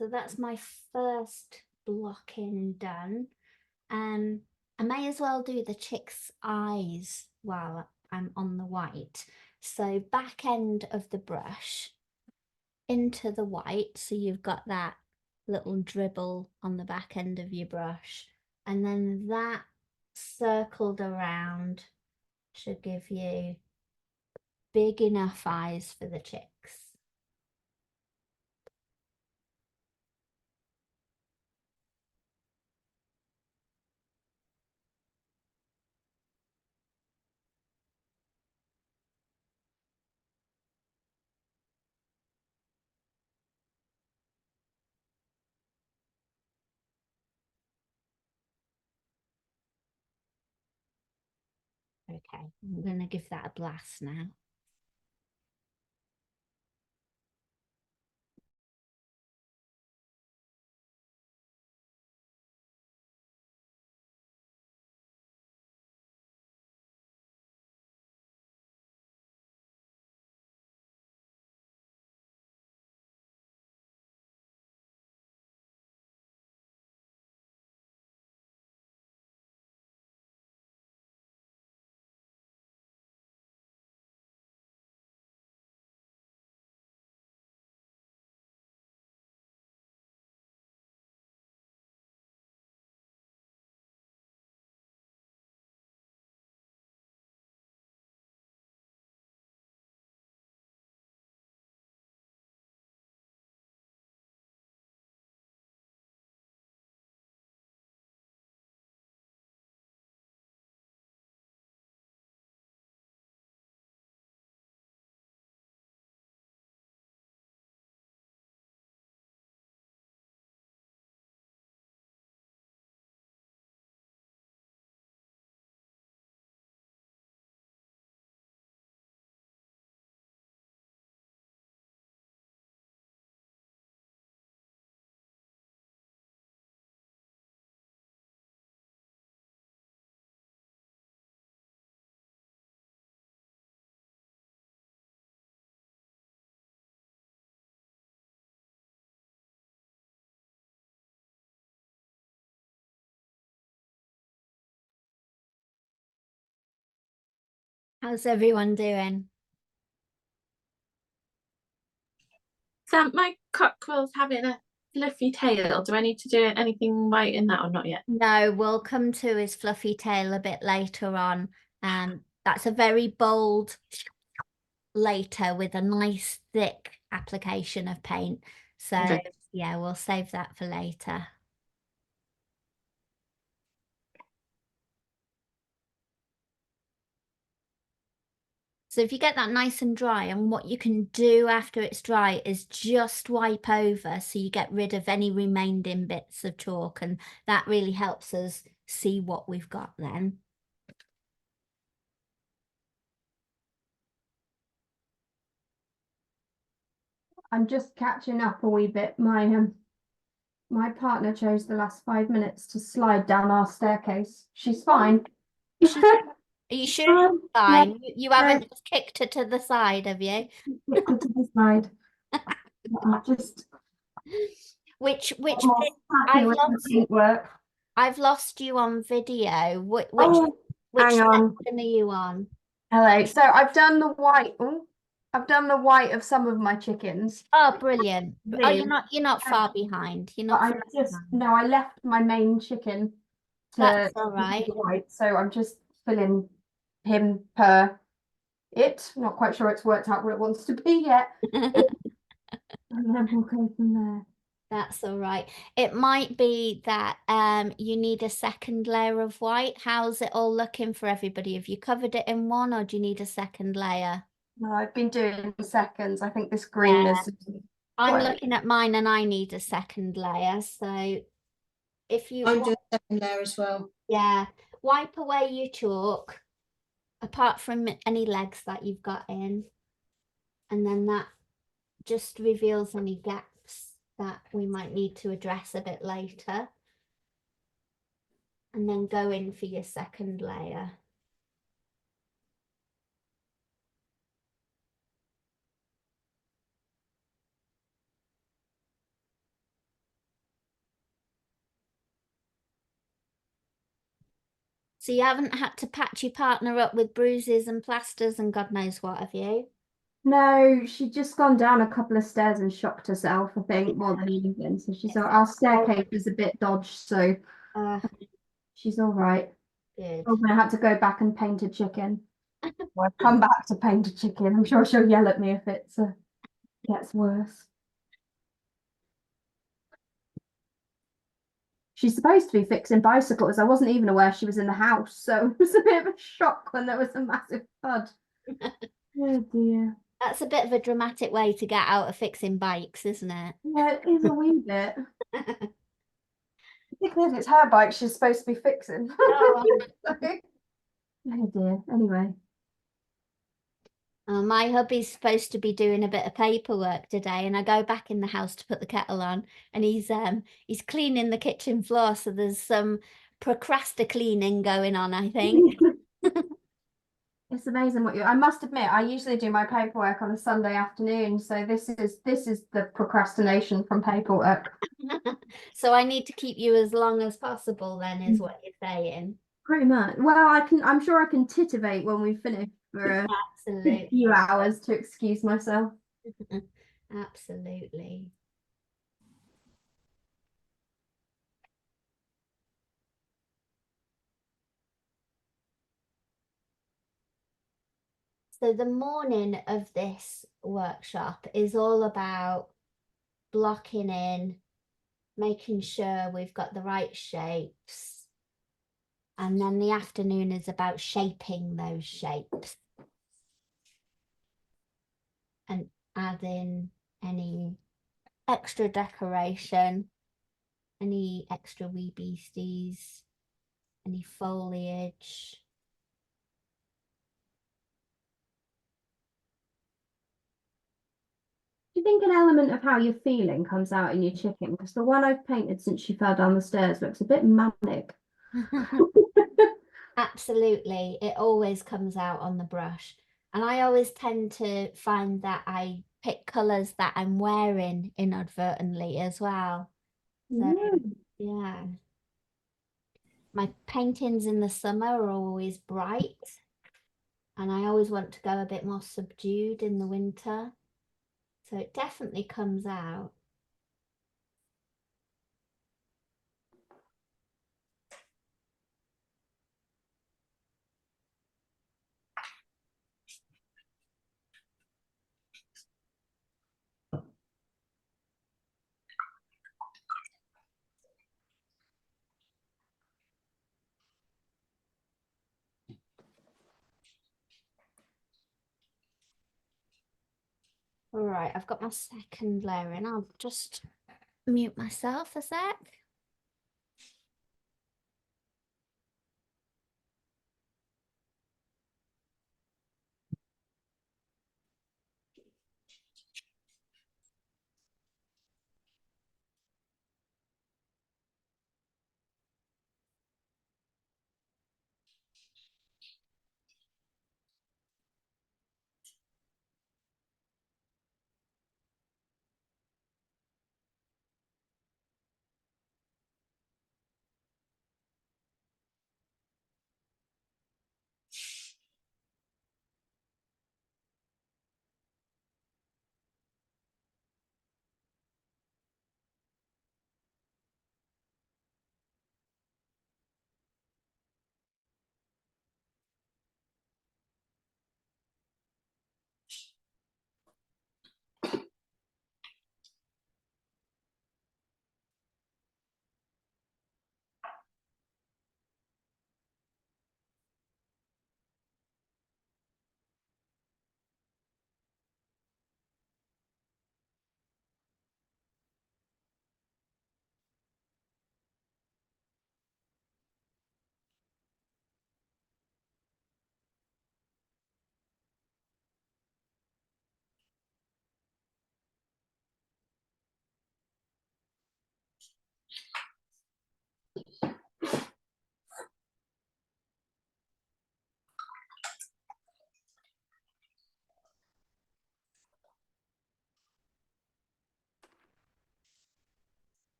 So that's my first blocking done. I may as well do the chick's eyes while I'm on the white. So back end of the brush into the white, so you've got that little dribble on the back end of your brush, and then that circled around should give you big enough eyes for the chicks. Okay, I'm going to give that a blast now. How's everyone doing? So my cockerel's having a fluffy tail. Do I need to do anything right in that or not yet? No, we'll come to his fluffy tail a bit later on. That's a very bold later with a nice thick application of paint. So Okay. yeah, we'll save that for later. So if you get that nice and dry, and what you can do after it's dry is just wipe over so you get rid of any remaining bits of chalk, and that really helps us see what we've got then. I'm just catching up a wee bit. My partner chose the last 5 minutes to slide down our staircase. She's fine. Are you sure it's Yeah, fine? You haven't just kicked her to the side, have you? kicked her to the side. I just Which more bit? happy with the paintwork. I've lost you on video. Which Oh, hang on. section are you on? Hello. So I've done the white. Oh, I've done the white of some of my chickens. Oh, brilliant. Oh, These. you're not far behind. You're But not I far just behind. no, I left my main chicken to That's all do right. the white, so I'm just filling him per it. Not quite sure it's worked out what it wants to be yet. And then we'll go from there. That's all right. It might be that you need a second layer of white. How's it all looking for everybody? Have you covered it in one, or do you need a second layer? No, I've been doing seconds. I think this green Yeah. is I'm quite- looking at mine and I need a second layer. So if you I'm doing second layer as well. yeah, wipe away your chalk, apart from any legs that you've got in. And then that just reveals any gaps that we might need to address a bit later. And then go in for your second layer. So you haven't had to patch your partner up with bruises and plasters and God knows what, have you? No, she'd just gone down a couple of stairs and shocked herself, I think, more than anything. So she's It's our staircase is a bit dodged, so Uh, she's all right. good. I'm gonna have to go back and paint a chicken. Or I've come back to paint a chicken. I'm sure she'll yell at me if it gets worse. She's supposed to be fixing bicycles. I wasn't even aware she was in the house, so it was a bit of a shock when there was a massive thud. Oh dear. That's a bit of a dramatic way to get out of fixing bikes, isn't it? Yeah, it is a wee bit. Because it's her bike she's supposed to be fixing. Oh. Oh dear. Anyway. My hubby's supposed to be doing a bit of paperwork today, and I go back in the house to put the kettle on, and he's cleaning the kitchen floor, so there's some cleaning going on, I think. It's amazing what I must admit, I usually do my paperwork on a Sunday afternoon, so this is the procrastination from paperwork. So I need to keep you as long as possible then, is what you're saying. Pretty much. Well, I'm sure I can titivate when we finish for a Absolutely. few hours to excuse myself. Absolutely. So the morning of this workshop is all about blocking in, making sure we've got the right shapes. And then the afternoon is about shaping those shapes and adding any extra decoration, any extra wee beasties, any foliage. Do you think an element of how you're feeling comes out in your chicken? Because the one I've painted since she fell down the stairs looks a bit manic. Absolutely, it always comes out on the brush. And I always tend to find that I pick colours that I'm wearing inadvertently as well. So, yeah. My paintings in the summer are always bright, and I always want to go a bit more subdued in the winter. So it definitely comes out. All right, I've got my second layer in. I'll just mute myself a sec.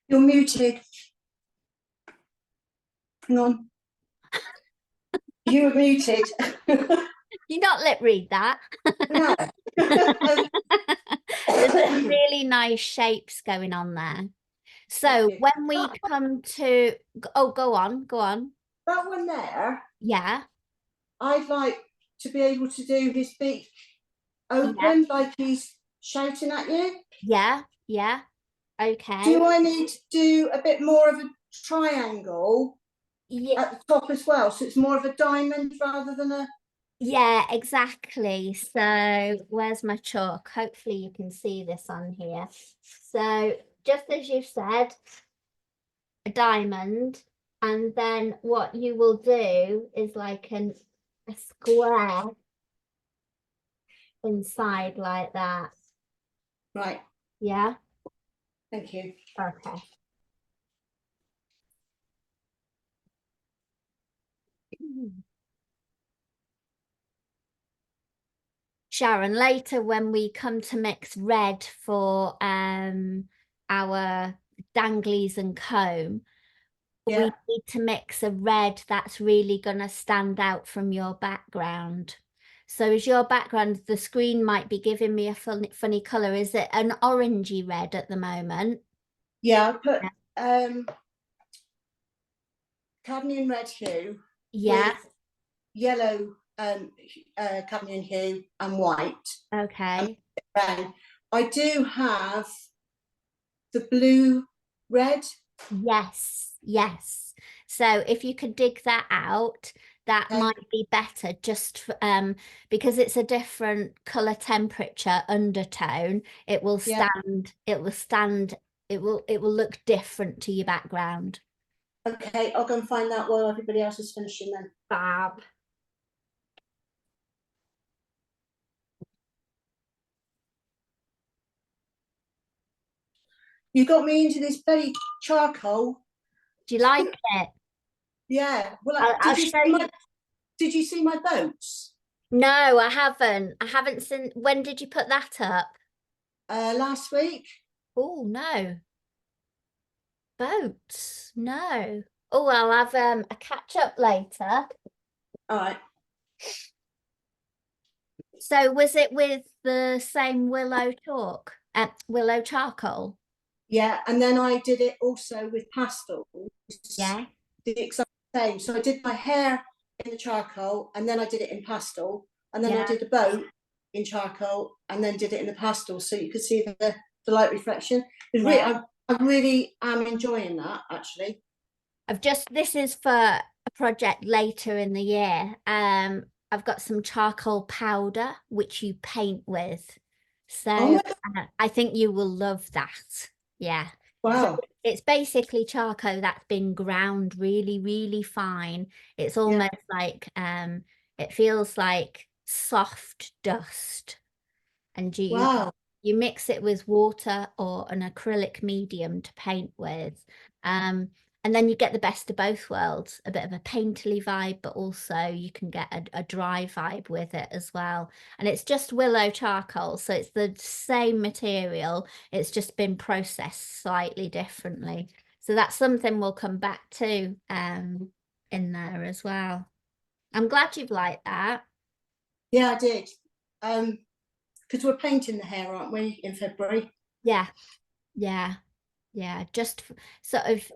You're muted. Hang on. You were muted. You not lip read that. No. There's some really nice shapes going on there. So Thank you. when we come to, oh, go on. That one there, Yeah, I'd like to be able to do his beak open, like he's shouting at you. yeah. Do Okay. I need to do a bit more of a triangle Yeah, at the top as well? So it's more of a diamond rather than a... yeah, exactly. So where's my chalk? Hopefully you can see this on here. So just as you said, a diamond, and then what you will do is like a square inside like that. Right, Yeah. thank you. Okay. Sharon, later when we come to mix red for our danglies and comb, we Yeah. need to mix a red that's really going to stand out from your background. So is your background, the screen might be giving me a funny color. Is it an orangey red at the moment? Yeah, I put cadmium red hue Yeah. with yellow cadmium hue and white. Okay. Brown. I do have the blue red. Yes. So if you could dig that out, that Okay. might be better just because it's a different color temperature undertone. It will Yeah. stand, it will look different to your background. Okay, I'll go and find that while everybody else is finishing then. Fab. You got me into this bloody charcoal. Do you like it? Yeah. Well, I'll show you. Did you see my boats? No, I haven't. I haven't seen. When did you put that up? Last week. Oh, no. Boats. No. Oh, I'll have a catch up later. All right. So was it with the same willow chalk, willow charcoal? Yeah, and then I did it also with pastels. Yeah. The exact same. So I did my hair in the charcoal, and then I did it in pastel, and then I Yeah. did the boat in charcoal, and then did it in the pastel, so you could see the light reflection. Yeah. I really am enjoying that actually. This is for a project later in the year. I've got some charcoal powder which you paint with. So Oh I think you will love that. Yeah. wow. So it's basically charcoal that's been ground really, really fine. It's almost like it feels like soft dust. And Wow. you mix it with water or an acrylic medium to paint with. And then you get the best of both worlds, a bit of a painterly vibe, but also you can get a dry vibe with it as well. And it's just willow charcoal, so it's the same material, it's just been processed slightly differently. So that's something we'll come back to in there as well. I'm glad you've liked that. Yeah, I did. Because we're painting the hair, aren't we, in February? Yeah. Just sort of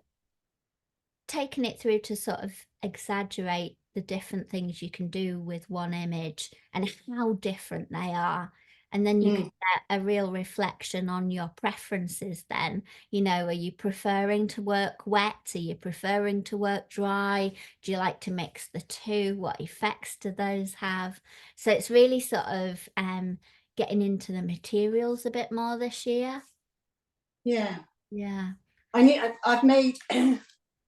taking it through to sort of exaggerate the different things you can do with one image and how different they are. And then you can get a real reflection on your preferences then. Are you preferring to work wet? Are you preferring to work dry? Do you like to mix the two? What effects do those have? So it's really sort of getting into the materials a bit more this year. Yeah. I've made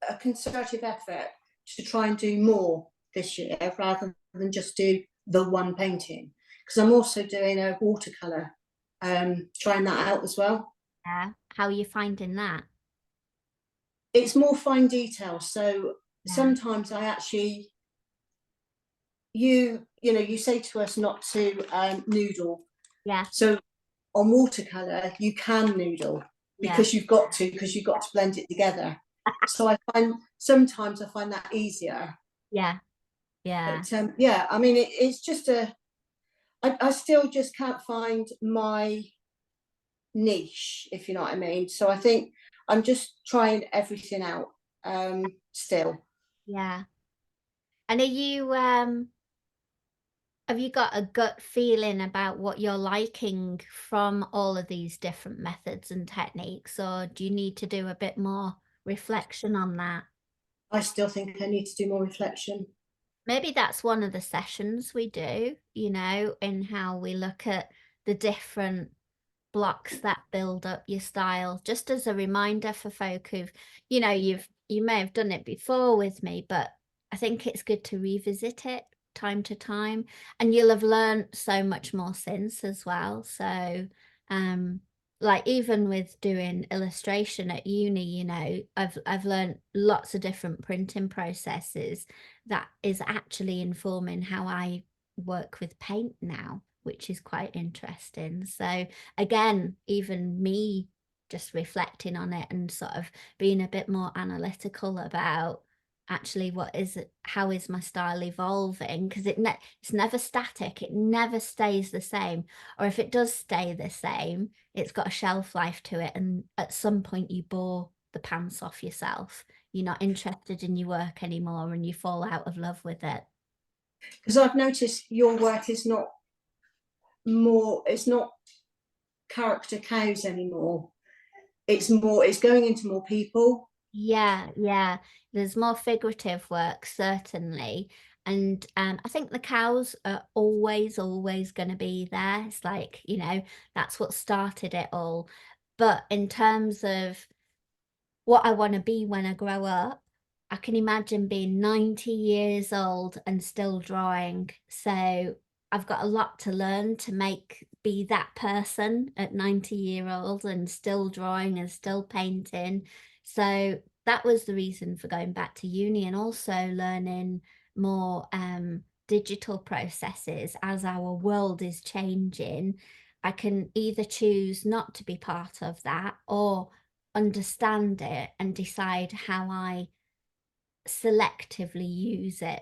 a concerted effort to try and do more this year rather than just do the one painting, because I'm also doing a watercolor, trying that out as well. Yeah. How are you finding that? It's more fine detail, so sometimes I actually, you say to us not to noodle. Yeah. So on watercolor you can noodle. because you've got to blend it together. So I find sometimes I find that easier. Yeah. But yeah, I mean, it's just I still just can't find my niche, if you know what I mean. So I think I'm just trying everything out still. Yeah. And are you have you got a gut feeling about what you're liking from all of these different methods and techniques, or do you need to do a bit more reflection on that? I still think I need to do more reflection. Maybe that's one of the sessions we do, you know, in how we look at the different blocks that build up your style, just as a reminder for folk who've, you know, you may have done it before with me, but I think it's good to revisit it time to time, and you'll have learned so much more since as well. So like even with doing illustration at uni, you know, I've learned lots of different printing processes that is actually informing how I work with paint now, which is quite interesting. So again, even me just reflecting on it and sort of being a bit more analytical about actually how is my style evolving, because it's never static, it never stays the same, or if it does stay the same, it's got a shelf life to it, and at some point you bore the pants off yourself, you're not interested in your work anymore and you fall out of love with it. Because I've noticed your work is not it's not character cows anymore. It's going into more people. Yeah, there's more figurative work, certainly, and I think the cows are always going to be there. It's like, you know, that's what started it all. But in terms of what I want to be when I grow up, I can imagine being 90 years old and still drawing. So I've got a lot to learn to be that person at 90-year-old and still drawing and still painting. So that was the reason for going back to uni, and also learning more digital processes. As our world is changing, I can either choose not to be part of that or understand it and decide how I selectively use it.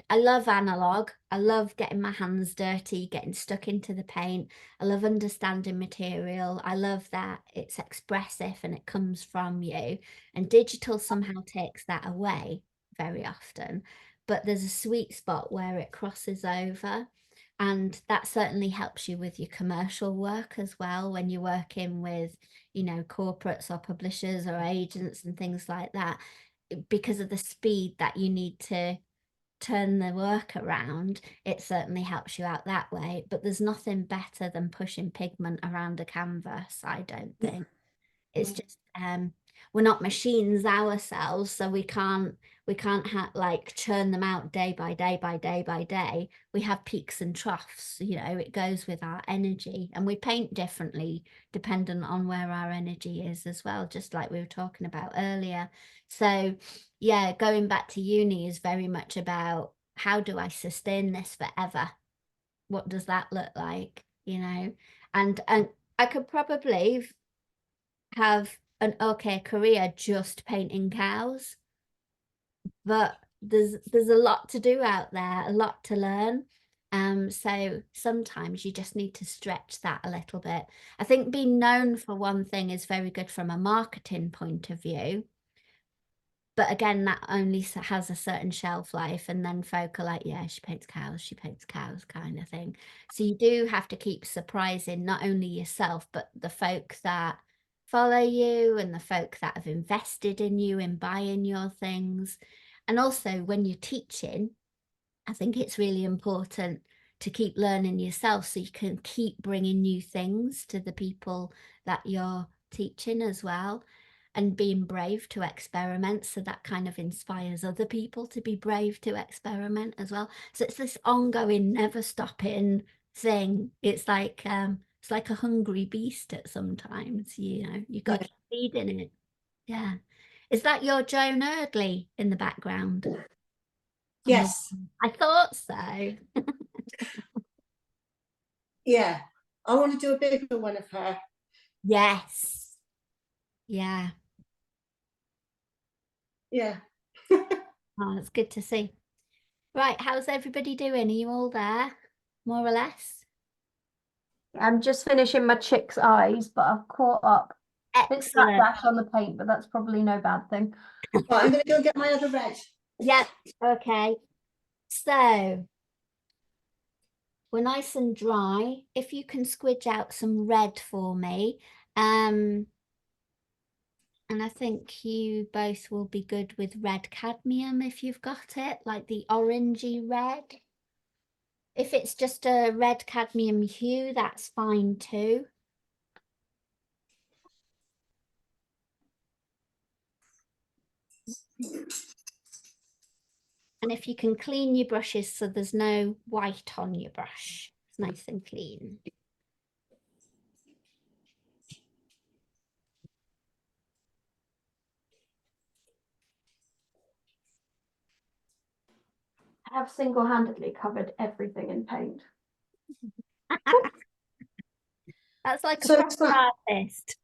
I love analog. I love getting my hands dirty, getting stuck into the paint. I love understanding material. I love that it's expressive and it comes from you. And digital somehow takes that away very often. But there's a sweet spot where it crosses over. And that certainly helps you with your commercial work as well, when you're working with, you know, corporates or publishers or agents and things like that, because of the speed that you need to turn the work around. It certainly helps you out that way, but there's nothing better than pushing pigment around a canvas, I don't think. It's just we're not machines ourselves, so we can't like churn them out day by day by day by day. We have peaks and troughs, you know, it goes with our energy, and we paint differently dependent on where our energy is as well, just like we were talking about earlier. So yeah, going back to uni is very much about, how do I sustain this forever? What does that look like, you know? And I could probably have an okay career just painting cows, but there's a lot to do out there, a lot to learn. So sometimes you just need to stretch that a little bit. I think being known for one thing is very good from a marketing point of view, but again, that only has a certain shelf life, and then folk are like, yeah, she paints cows kind of thing. So you do have to keep surprising not only yourself, but the folk that follow you and the folk that have invested in you in buying your things. And also when you're teaching, I think it's really important to keep learning yourself, so you can keep bringing new things to the people that you're teaching as well, and being brave to experiment. So that kind of inspires other people to be brave to experiment as well. So it's this ongoing, never stopping thing. It's like a hungry beast at sometimes, you know, you've got to feed in it. Yeah. Is that your Joan Erdley in the background? Yes. I thought so. Yeah. I want to do a bigger one of her. Yes. Yeah. Yeah. Oh, it's good to see. Right, how's everybody doing? Are you all there? More or less? I'm just finishing my chick's eyes, but I've caught up. It's that Excellent. dash on the paint, but that's probably no bad thing. Right, I'm going to go and get my other red. Yep. Okay. So we're nice and dry. If you can squidge out some red for me. And I think you both will be good with red cadmium if you've got it, like the orangey red. If it's just a red cadmium hue, that's fine too. And if you can clean your brushes so there's no white on your brush, it's nice and clean. I have single-handedly covered everything in paint. That's like a So, proper artist.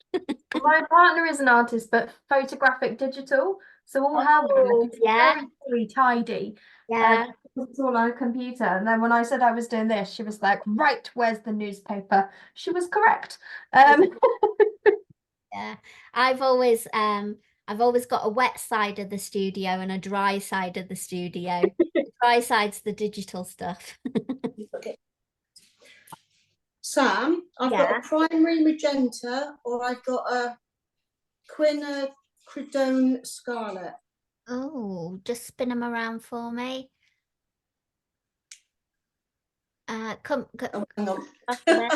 My partner is an artist, but photographic digital. So all her work Oh, is yeah, very tidy. yeah. It's all on a computer. And then when I said I was doing this, she was like, right, where's the newspaper? She was correct. Yeah, I've always got a wet side of the studio and a dry side of the studio. The dry side's the digital stuff. okay. Sam, I've got Yeah. a primary magenta or I've got a quinacridone scarlet. Oh, just spin them around for me. Come, Oh, hang on. back a bit.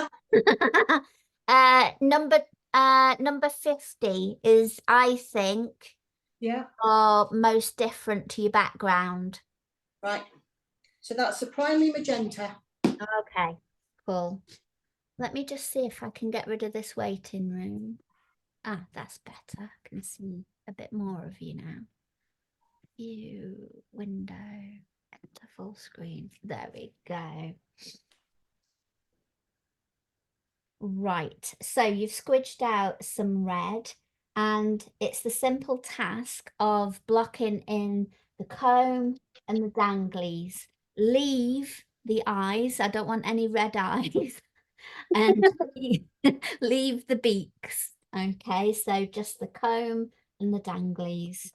Number 50 is, I think, Yeah, most different to your background. right. So that's the primary magenta. Okay, cool. Let me just see if I can get rid of this waiting room. Ah, that's better. I can see a bit more of you now. View, window, enter full screen. There we go. Right, so you've squidged out some red, and it's the simple task of blocking in the comb and the danglies. Leave the eyes. I don't want any red eyes. And leave the beaks. Okay, so just the comb and the danglies.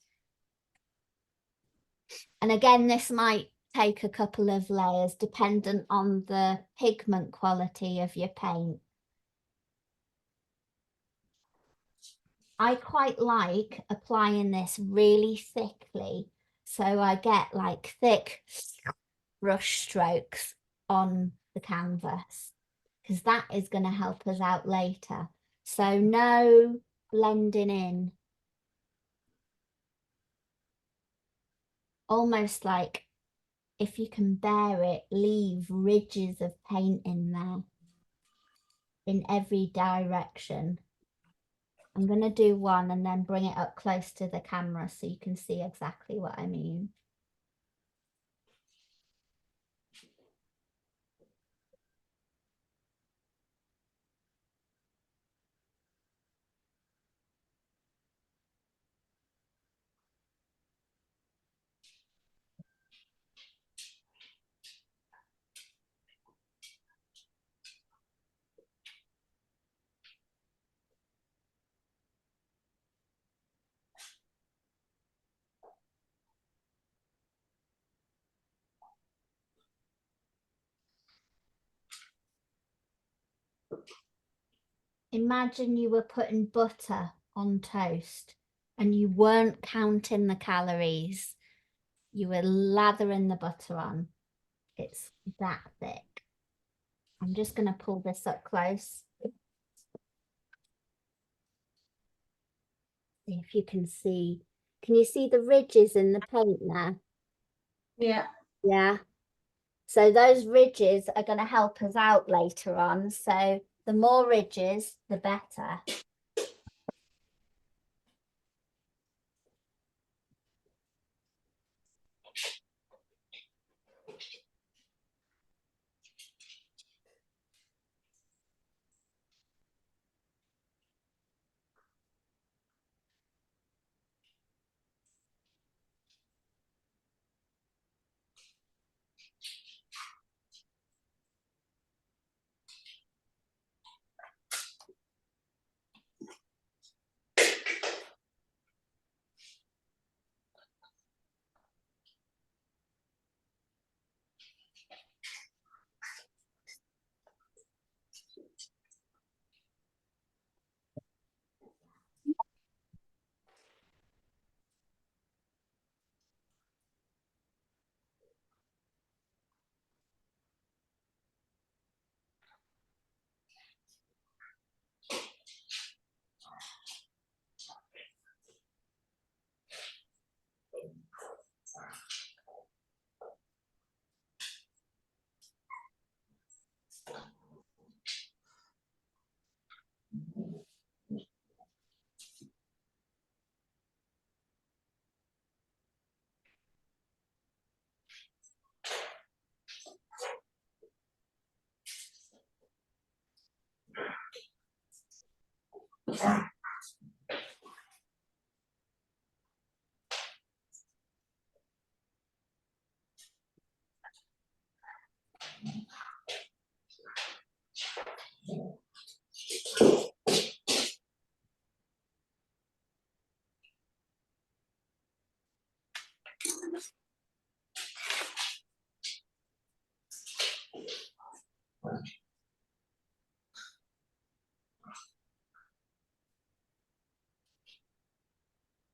And again, this might take a couple of layers dependent on the pigment quality of your paint. I quite like applying this really thickly, so I get like thick brush strokes on the canvas, because that is going to help us out later. So no blending in. Almost like, if you can bear it, leave ridges of paint in there in every direction. I'm going to do one and then bring it up close to the camera so you can see exactly what I mean. Imagine you were putting butter on toast and you weren't counting the calories. You were lathering the butter on. It's that thick. I'm just going to pull this up close. See if you can see. Can you see the ridges in the paint there? Yeah. Yeah. So those ridges are going to help us out later on. So the more ridges, the better.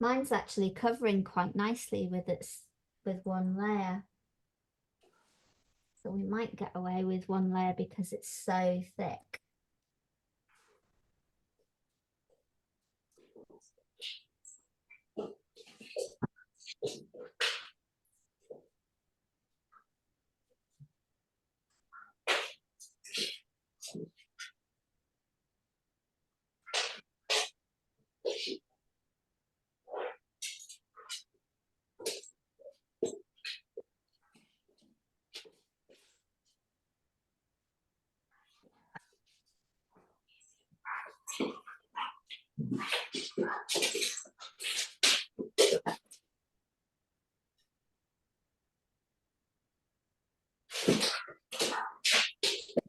Mine's actually covering quite nicely with one layer. So we might get away with one layer because it's so thick.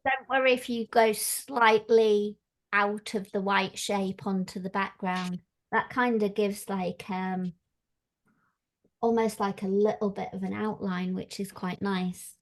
Don't worry if you go slightly out of the white shape onto the background. That kind of gives like almost like a little bit of an outline, which is quite nice.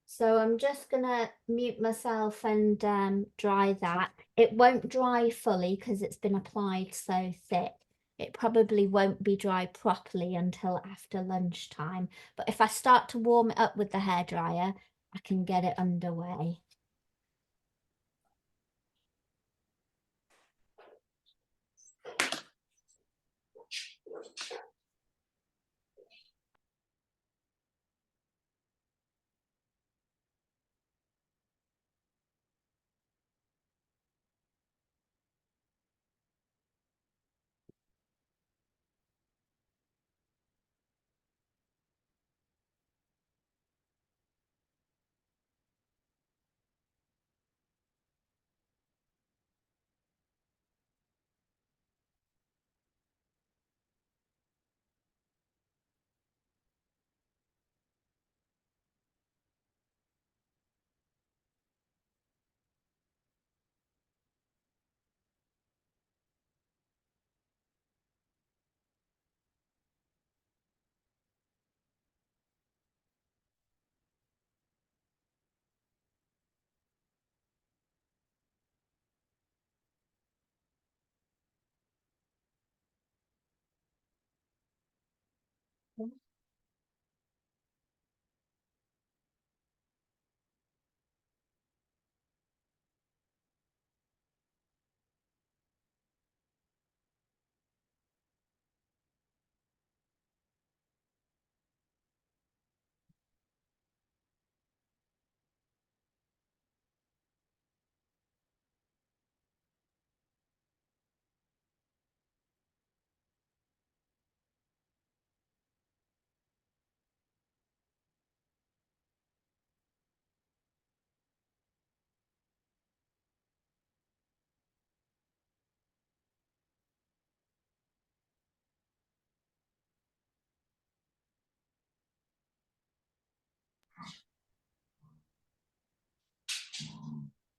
So I'm just gonna mute myself and dry that. It won't dry fully because it's been applied so thick. It probably won't be dry properly until after lunchtime. But if I start to warm it up with the hairdryer, I can get it underway.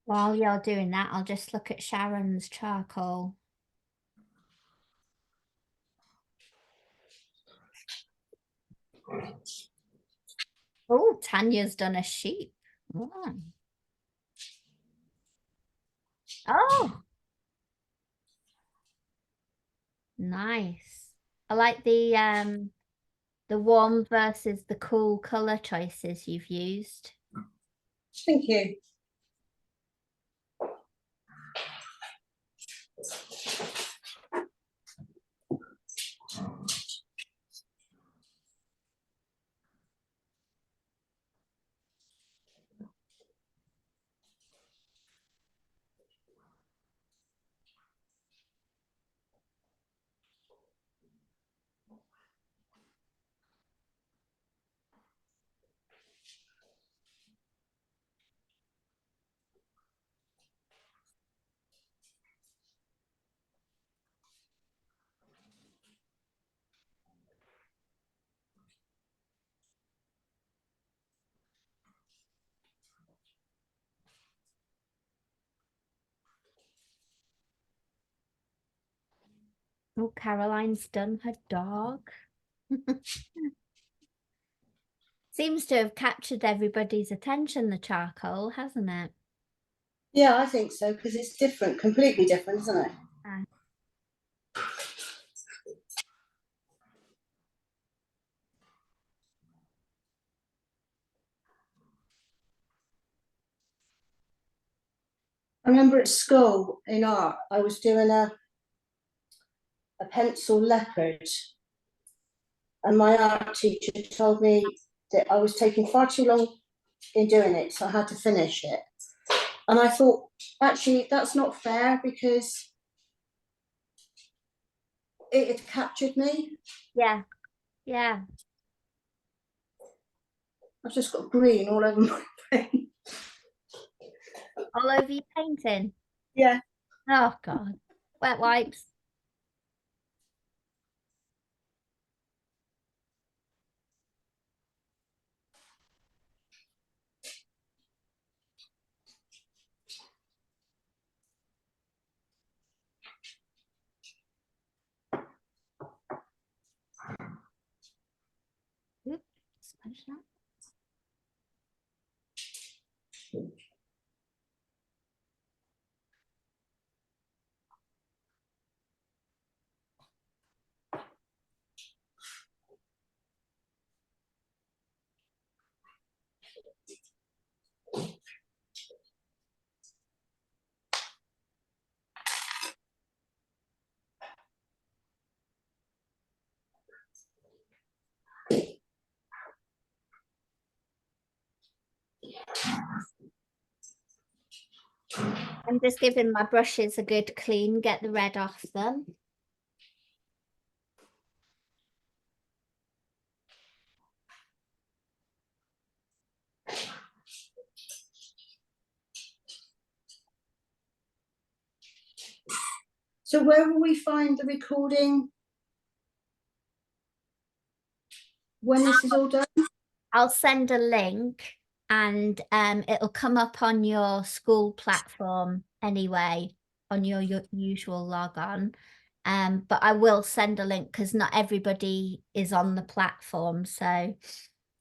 While you're doing that, I'll just look at Sharon's charcoal. Oh, Tanya's done a sheep. Oh. Oh, nice. I like the warm versus the cool color choices you've used. Thank you. Oh, Caroline's done her dog. Seems to have captured everybody's attention, the charcoal, hasn't it? Yeah, I think so, because it's different, completely different, isn't it? Yeah. I remember at school in art, I was doing a pencil leopard, and my art teacher told me that I was taking far too long in doing it, so I had to finish it. And I thought, actually, that's not fair, because it had captured me. Yeah. Yeah. I've just got green all over my paint. All over your painting. Yeah. Oh God. Wet wipes. Oop, smudge that. I'm just giving my brushes a good clean, get the red off them. So where will we find the recording when this is all done? I'll send a link and it'll come up on your school platform anyway, on your usual log on. But I will send a link because not everybody is on the platform, so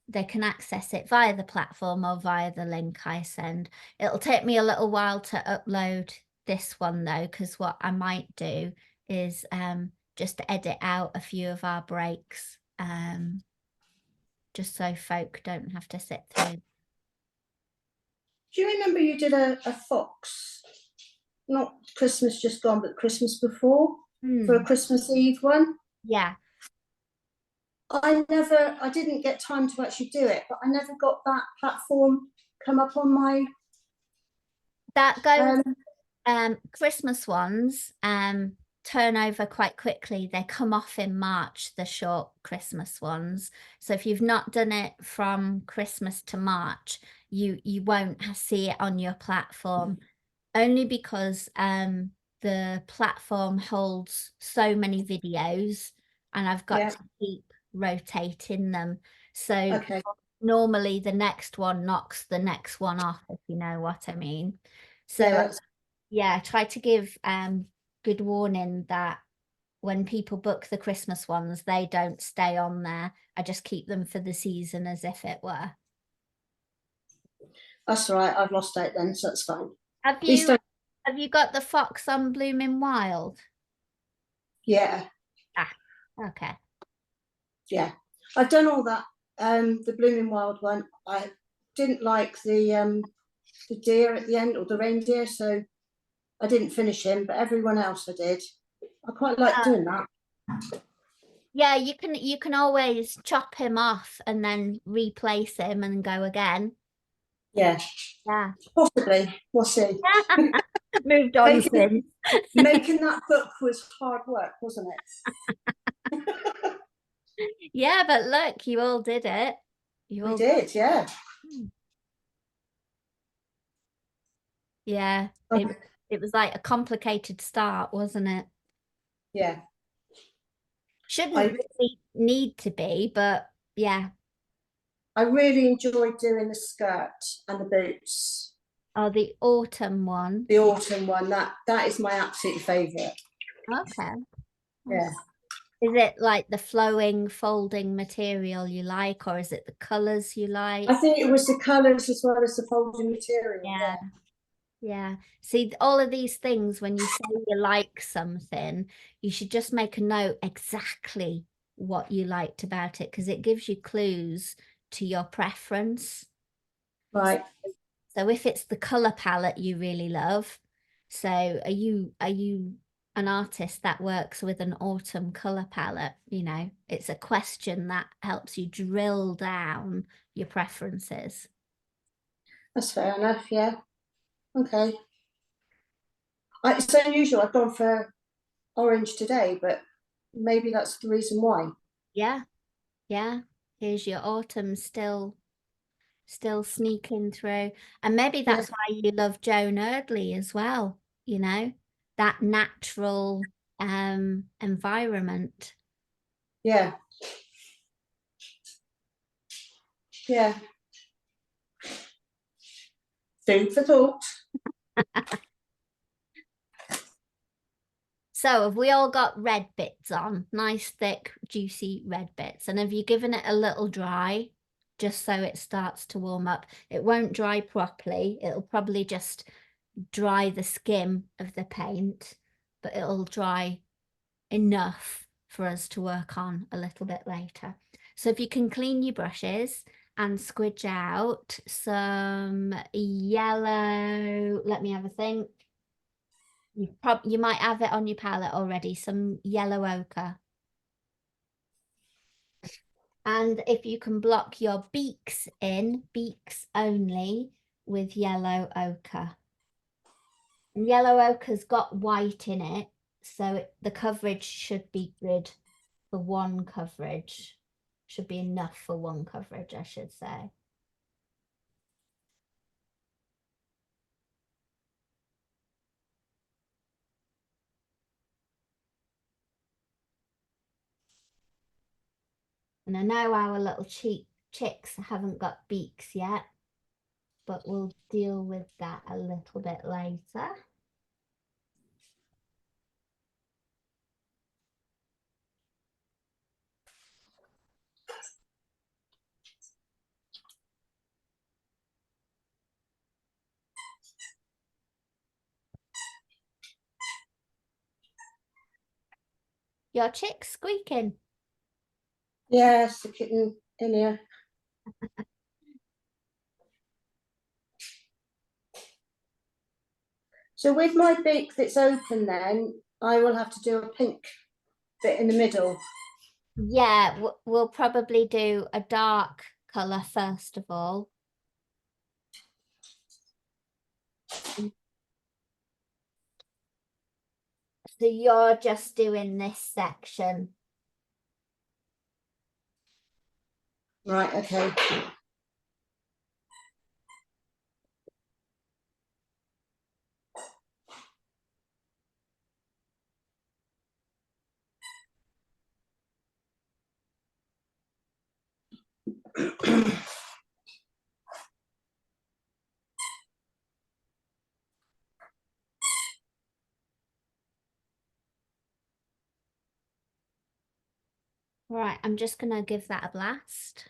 they can access it via the platform or via the link I send. It'll take me a little while to upload this one though, because what I might do is just edit out a few of our breaks. Just so folk don't have to sit through. Do you remember you did a fox? Not Christmas just gone, but Christmas before, for a Christmas Eve one? Yeah. I didn't get time to actually do it, but I never got that platform come up on my. That goes, Christmas ones turn over quite quickly. They come off in March, the short Christmas ones. So if you've not done it from Christmas to March, you won't see it on your platform, only because the platform holds so many videos and I've got to keep rotating them. So Okay. normally the next one knocks the next one off, if you know what I mean. So yeah, try to give good warning that when people book the Christmas ones, they don't stay on there. I just keep them for the season as if it were. That's all right. I've lost out then, so that's fine. Have you got the fox on Blooming Wild? Yeah. Ah, okay. Yeah, I've done all that. The Blooming Wild one. I didn't like the deer at the end, or the reindeer, so I didn't finish him. But everyone else I did. I quite like doing that. Yeah, you can always chop him off and then replace him and go again. Yeah. Yeah. Possibly. We'll see. Moved on since. Making that book was hard work, wasn't it? Yeah, but look, you all did it. We did, yeah. Yeah, it was like a complicated start, wasn't it? Yeah. Shouldn't really need to be, but yeah. I really enjoyed doing the skirt and the boots. Oh, the autumn one. The autumn one, that is my absolute favourite. Okay. Yeah. Is it like the flowing folding material you like, or is it the colours you like? I think it was the colours as well as the folding material. Yeah. Yeah. See, all of these things, when you say you like something, you should just make a note exactly what you liked about it, because it gives you clues to your preference. Right. So if it's the color palette you really love, so are you an artist that works with an autumn color palette? You know, it's a question that helps you drill down your preferences. That's fair enough. Yeah. Okay. It's unusual. I've gone for orange today, but maybe that's the reason why. Yeah, yeah. Here's your autumn still sneaking through. And maybe Yeah. that's why you love Joan Erdley as well, you know, that natural environment. Yeah. Yeah. Food for thought. So have we all got red bits on? Nice, thick, juicy red bits. And have you given it a little dry just so it starts to warm up? It won't dry properly. It'll probably just dry the skim of the paint, but it'll dry enough for us to work on a little bit later. So if you can clean your brushes and squidge out some yellow, let me have a think. You might have it on your palette already, some yellow ochre. And if you can block your beaks in, beaks only, with yellow ochre. And yellow ochre's got white in it, so the coverage should be good for one coverage. Should be enough for one coverage, I should say. And I know our little chicks haven't got beaks yet, but we'll deal with that a little bit later. Your chick's squeaking. Yes, the kitten in here. So with my beak that's open then, I will have to do a pink bit in the middle. Yeah, we'll probably do a dark colour first of all. So you're just doing this section. Right, okay. Right, I'm just gonna give that a blast.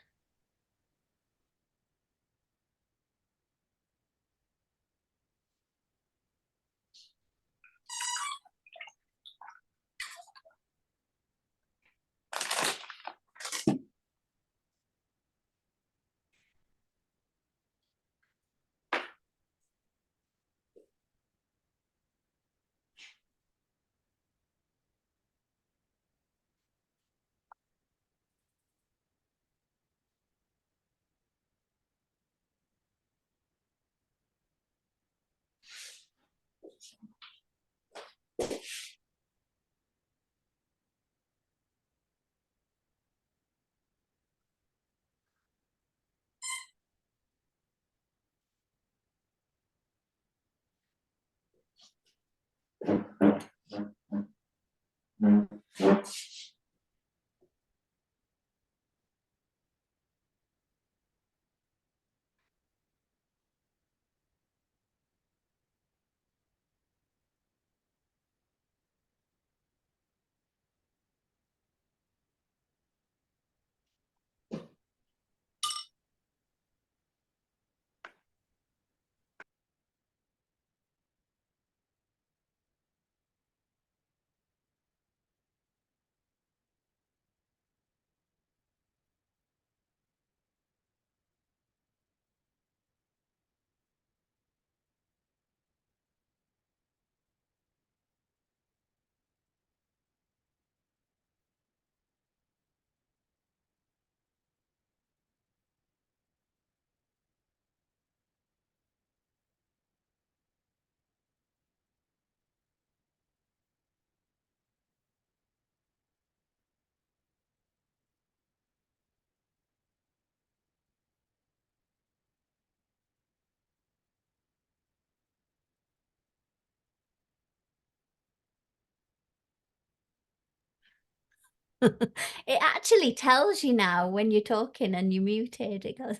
It actually tells you now when you're talking and you're muted. It goes,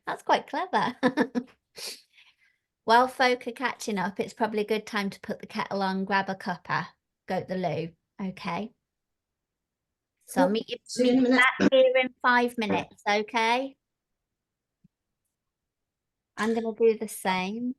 that's quite clever. While folk are catching up, it's probably a good time to put the kettle on, grab a cuppa, go to the loo. Okay. So I'll Cool. meet you, See you in a minute. back here in 5 minutes. Okay. I'm going to do the same.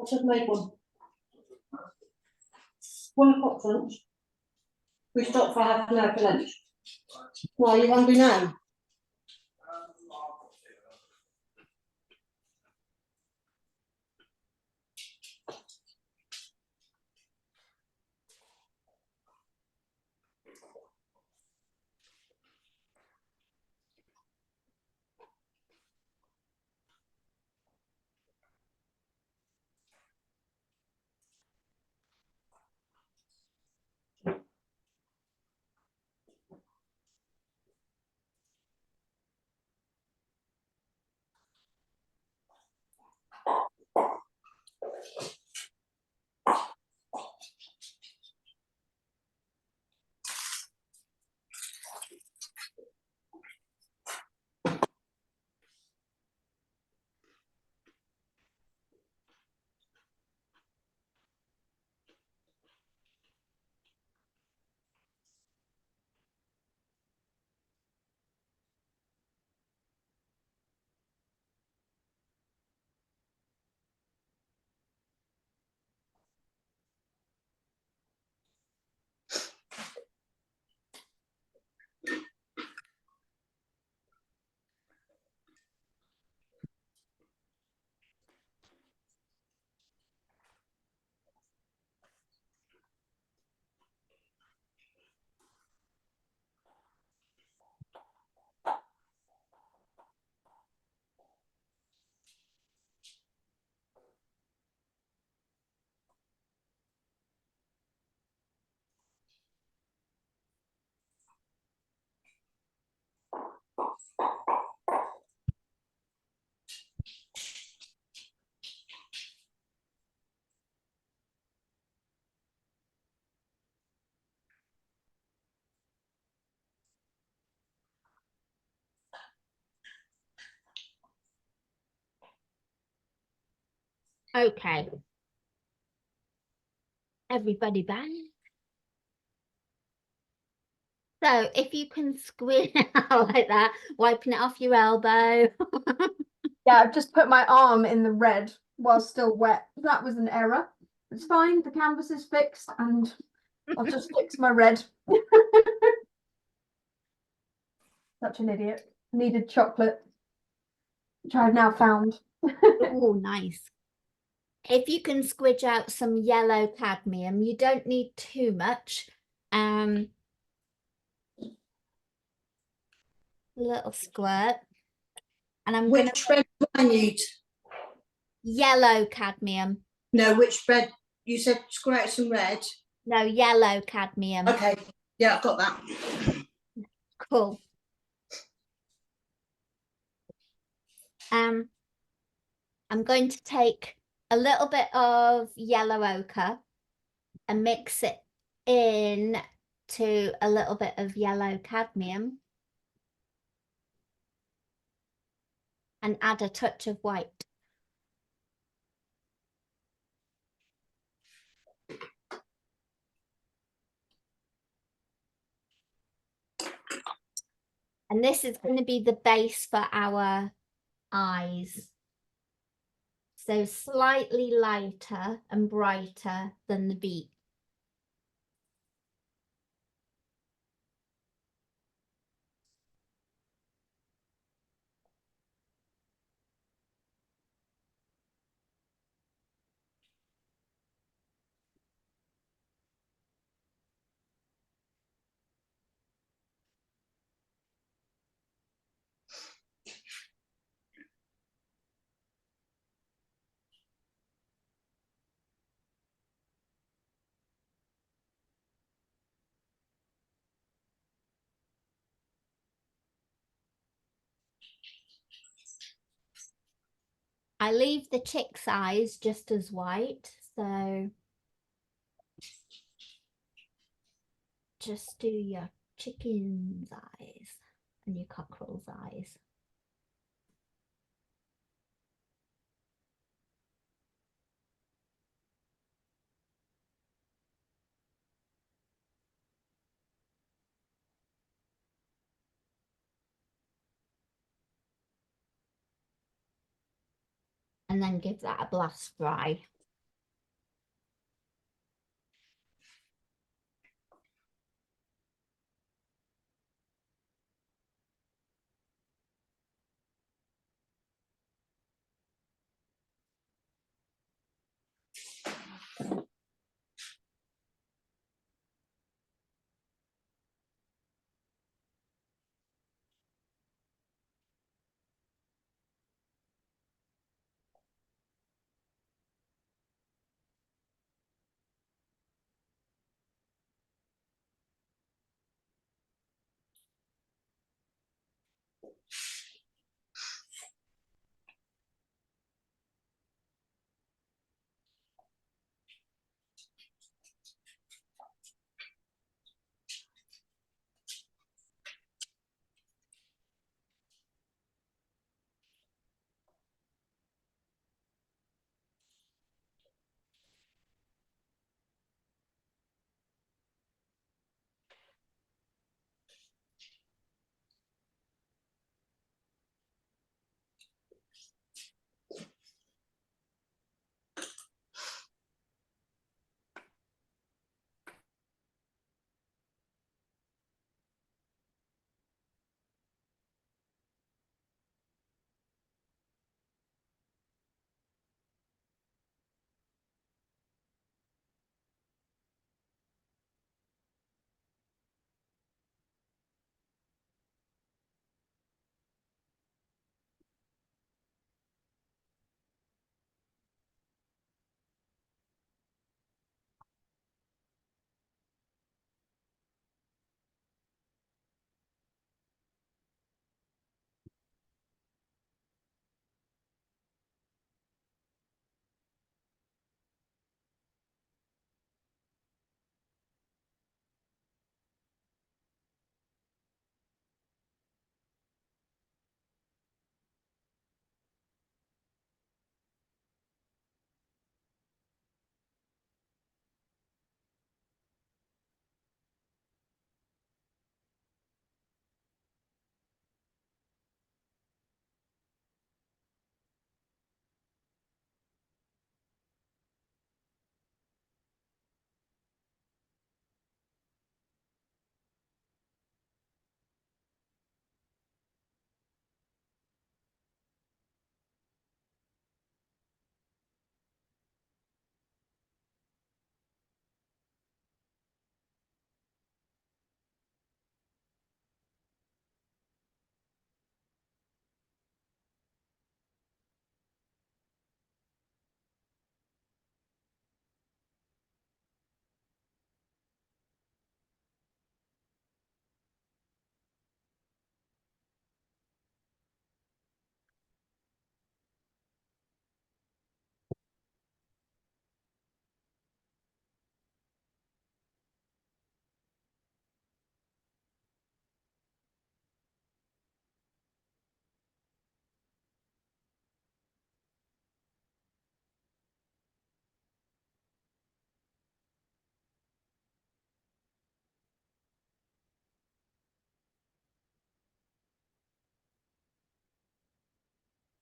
I should have made one. 1 o'clock lunch. We stopped for half an hour for lunch. Why, are you hungry now? Okay. Everybody back. So if you can squint out like that, wiping it off your elbow. Yeah, I've just put my arm in the red while still wet. That was an error. It's fine. The canvas is fixed, and I've just fixed my red. Such an idiot. Needed chocolate, which I've now found. Oh, nice. If you can squidge out some yellow cadmium, you don't need too much. A little squirt. And I'm gonna Which red do I need? yellow cadmium. No, which red? You said squirt some red. No, yellow cadmium. Okay, yeah, I've got that. Cool. I'm going to take a little bit of yellow ochre and mix it in to a little bit of yellow cadmium and add a touch of white. And this is going to be the base for our eyes. So slightly lighter and brighter than the beak. I leave the chick's eyes just as white, so just do your chicken's eyes and your cockerel's eyes. And then give that a blast dry.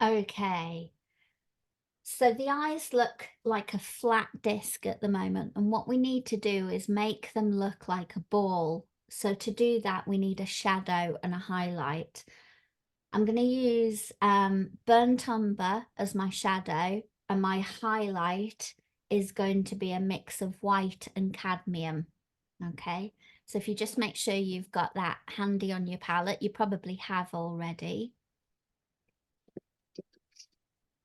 Okay. So the eyes look like a flat disc at the moment, and what we need to do is make them look like a ball. So to do that, we need a shadow and a highlight. I'm going to use burnt umber as my shadow, and my highlight is going to be a mix of white and cadmium. Okay, so if you just make sure you've got that handy on your palette, you probably have already.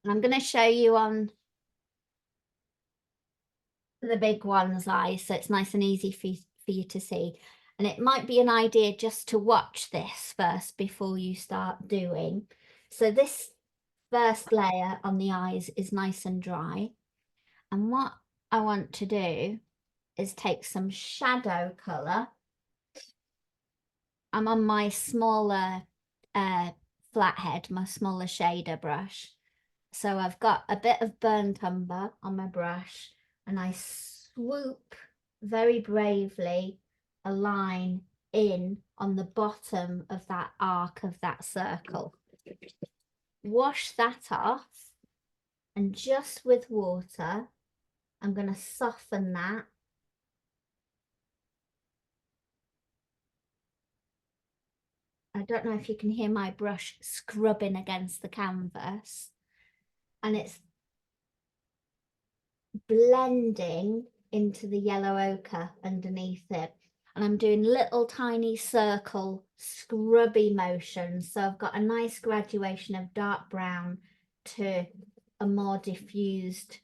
I'm going to show you on the big one's eyes, so it's nice and easy for you to see. And it might be an idea just to watch this first before you start doing. So this first layer on the eyes is nice and dry. And what I want to do is take some shadow colour. I'm on my smaller flathead, my smaller shader brush. So I've got a bit of burnt umber on my brush, and I swoop very bravely a line in on the bottom of that arc of that circle. Wash that off, and just with water, I'm going to soften that. I don't know if you can hear my brush scrubbing against the canvas, and it's blending into the yellow ochre underneath it. And I'm doing little tiny circle scrubby motions. So I've got a nice graduation of dark brown to a more diffused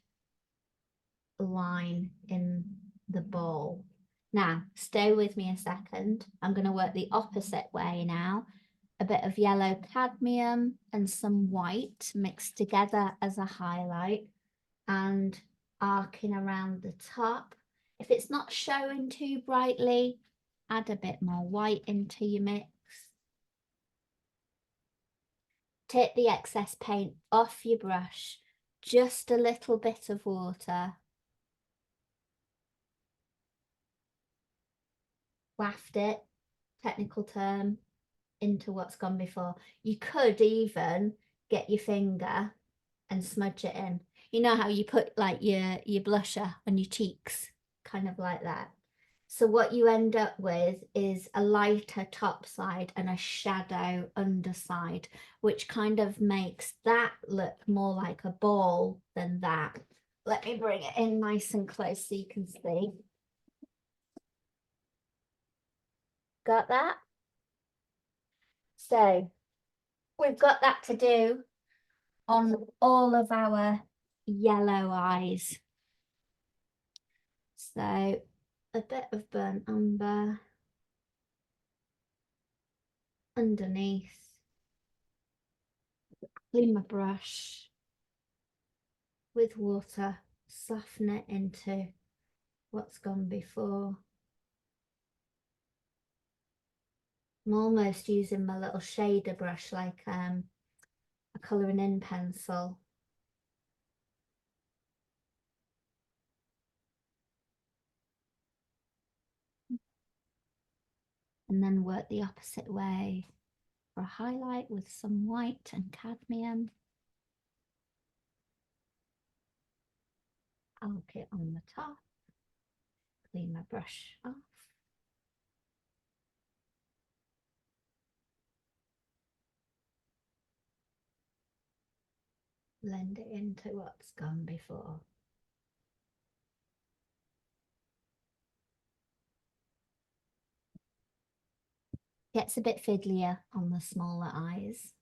line in the bowl. Now, stay with me a second. I'm going to work the opposite way now. A bit of yellow cadmium and some white mixed together as a highlight and arcing around the top. If it's not showing too brightly, add a bit more white into your mix. Take the excess paint off your brush, just a little bit of water. Waft it, technical term, into what's gone before. You could even get your finger and smudge it in. You know how you put like your blusher on your cheeks, kind of like that. So what you end up with is a lighter top side and a shadow underside, which kind of makes that look more like a ball than that. Let me bring it in nice and close so you can see. Got that? So we've got that to do on all of our yellow eyes. So a bit of burnt umber underneath. Clean my brush with water, soften it into what's gone before. I'm almost using my little shader brush like a colouring in pencil. And then work the opposite way for a highlight with some white and cadmium. Arc it on the top. Clean my brush off. Blend it into what's gone before. Gets a bit fiddlier on the smaller eyes.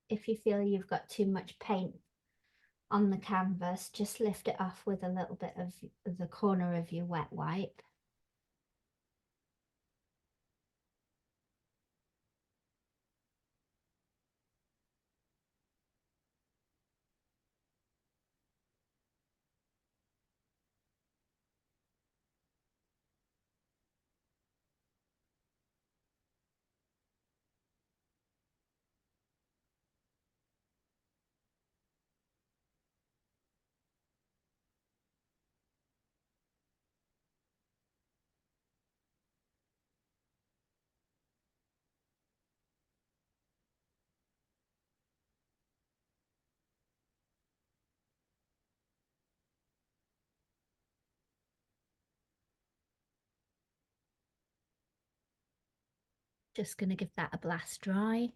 If you feel you've got too much paint on the canvas, just lift it off with a little bit of the corner of your wet wipe. Just going to give that a blast dry.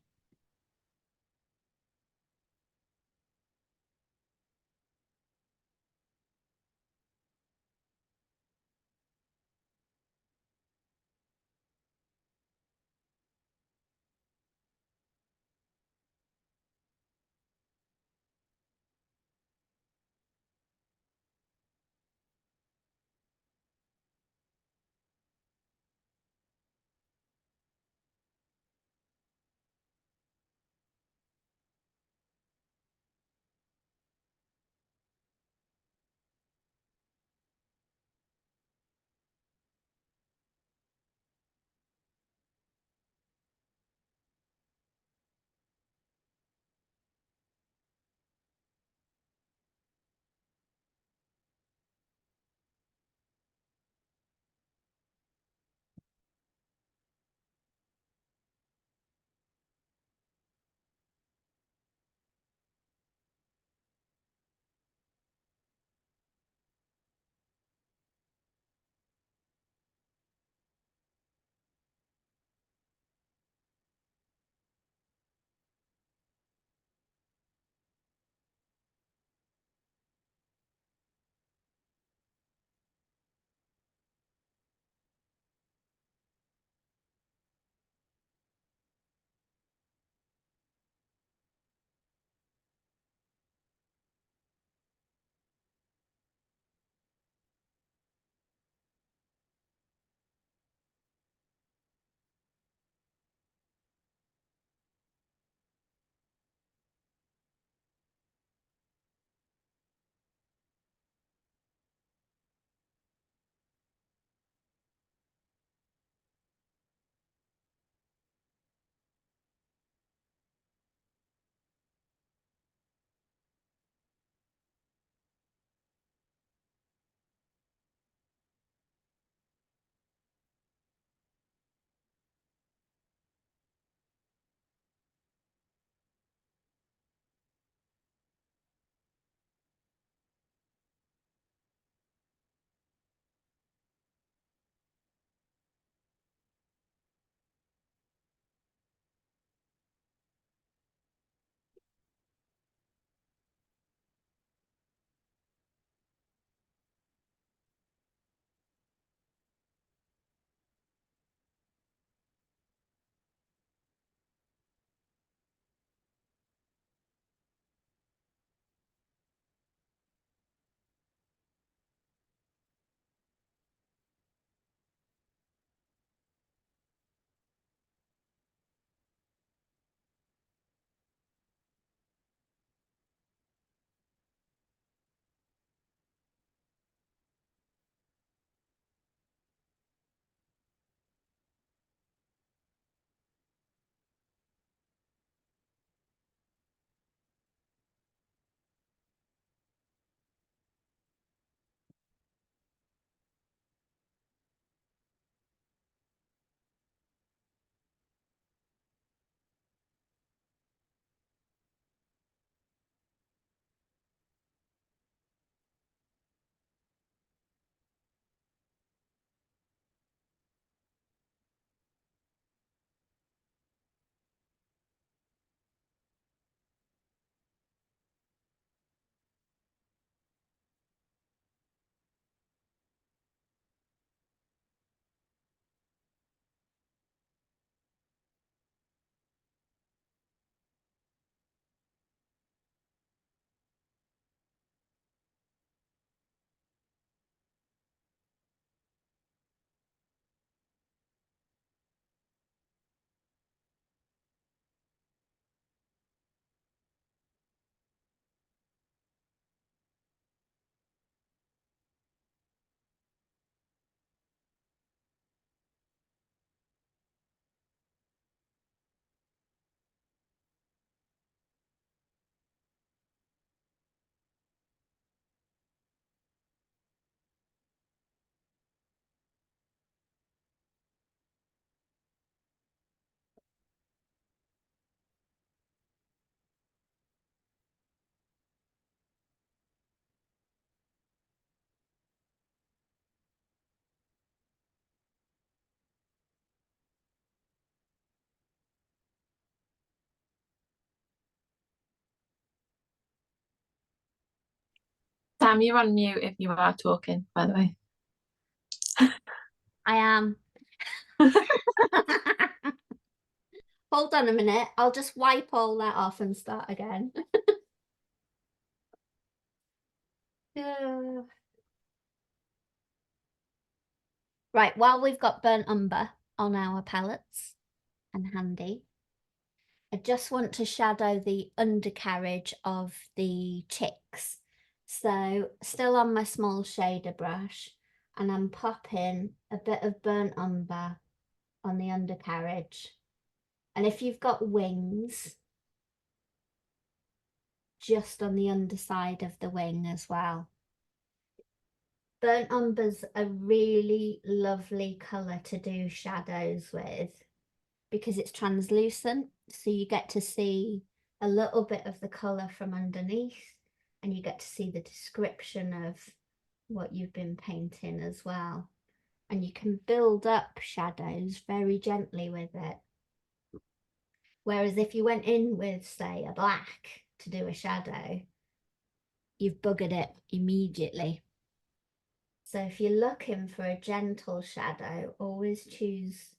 Sam, you're on mute if you are talking, by the way. I am. Hold on a minute. I'll just wipe all that off and start again. Yeah. Right, while we've got burnt umber on our palettes and handy, I just want to shadow the undercarriage of the chicks. So still on my small shader brush, and I'm popping a bit of burnt umber on the undercarriage. And if you've got wings, just on the underside of the wing as well. Burnt umber's a really lovely colour to do shadows with because it's translucent, so you get to see a little bit of the colour from underneath, and you get to see the description of what you've been painting as well. And you can build up shadows very gently with it. Whereas if you went in with, say, a black to do a shadow, you've buggered it immediately. So if you're looking for a gentle shadow, always choose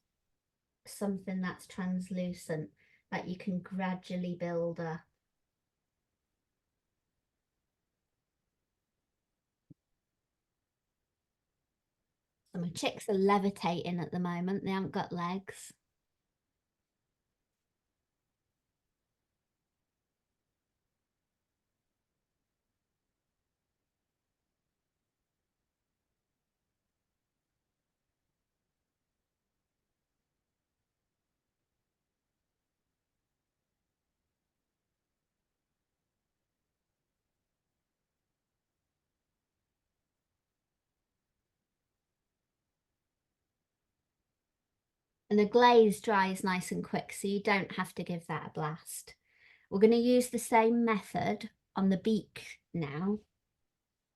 something that's translucent that you can gradually build up. So my chicks are levitating at the moment. They haven't got legs. And the glaze dries nice and quick, so you don't have to give that a blast. We're going to use the same method on the beak now.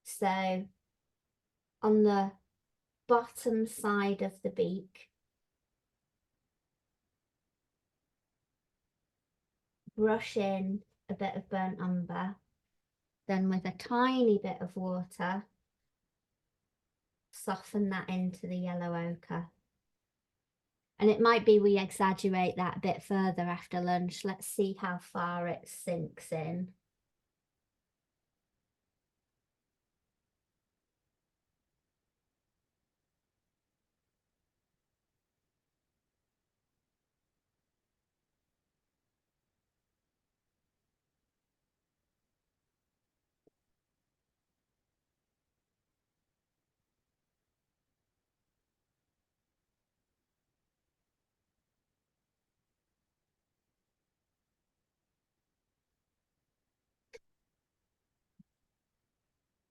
So on the bottom side of the beak, brush in a bit of burnt umber, then with a tiny bit of water, soften that into the yellow ochre. And it might be we exaggerate that a bit further after lunch. Let's see how far it sinks in.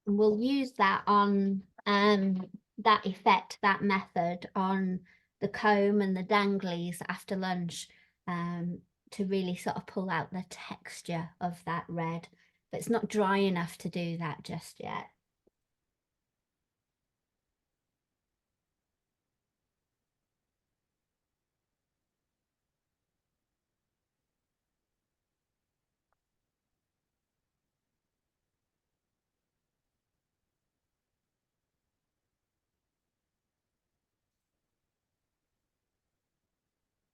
And we'll use that on that effect, that method on the comb and the danglies after lunch to really sort of pull out the texture of that red. But it's not dry enough to do that just yet.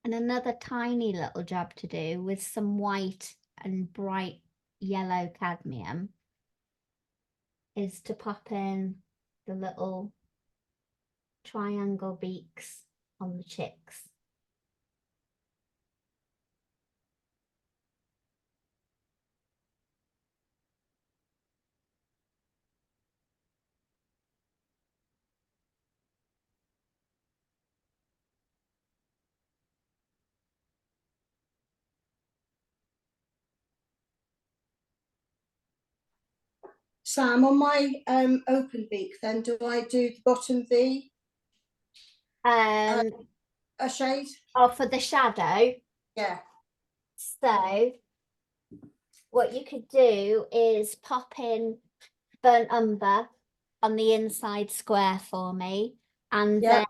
And another tiny little job to do with some white and bright yellow cadmium is to pop in the little triangle beaks on the chicks. Sam, on my open beak, then do I do the bottom V a shade? Oh, for the shadow. Yeah. So what you could do is pop in burnt umber on the inside square for me, and Yeah.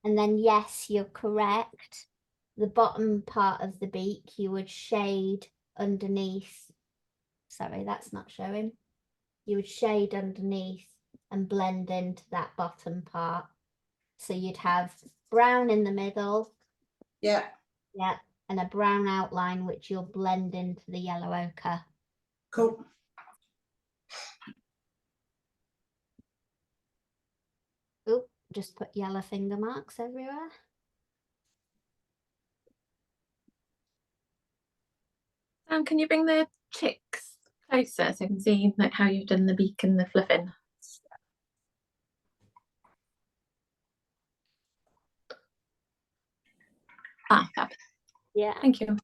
then yes, you're correct. The bottom part of the beak you would shade underneath. Sorry, that's not showing. you would shade underneath and blend into that bottom part. So you'd have brown in the middle, Yeah, yeah, and a brown outline which you'll blend into the yellow ochre. cool. Oop, just put yellow finger marks everywhere. Can you bring the chicks closer so I can see like how you've done the beak and the fluffing? Ah, fab. Yeah. Thank you.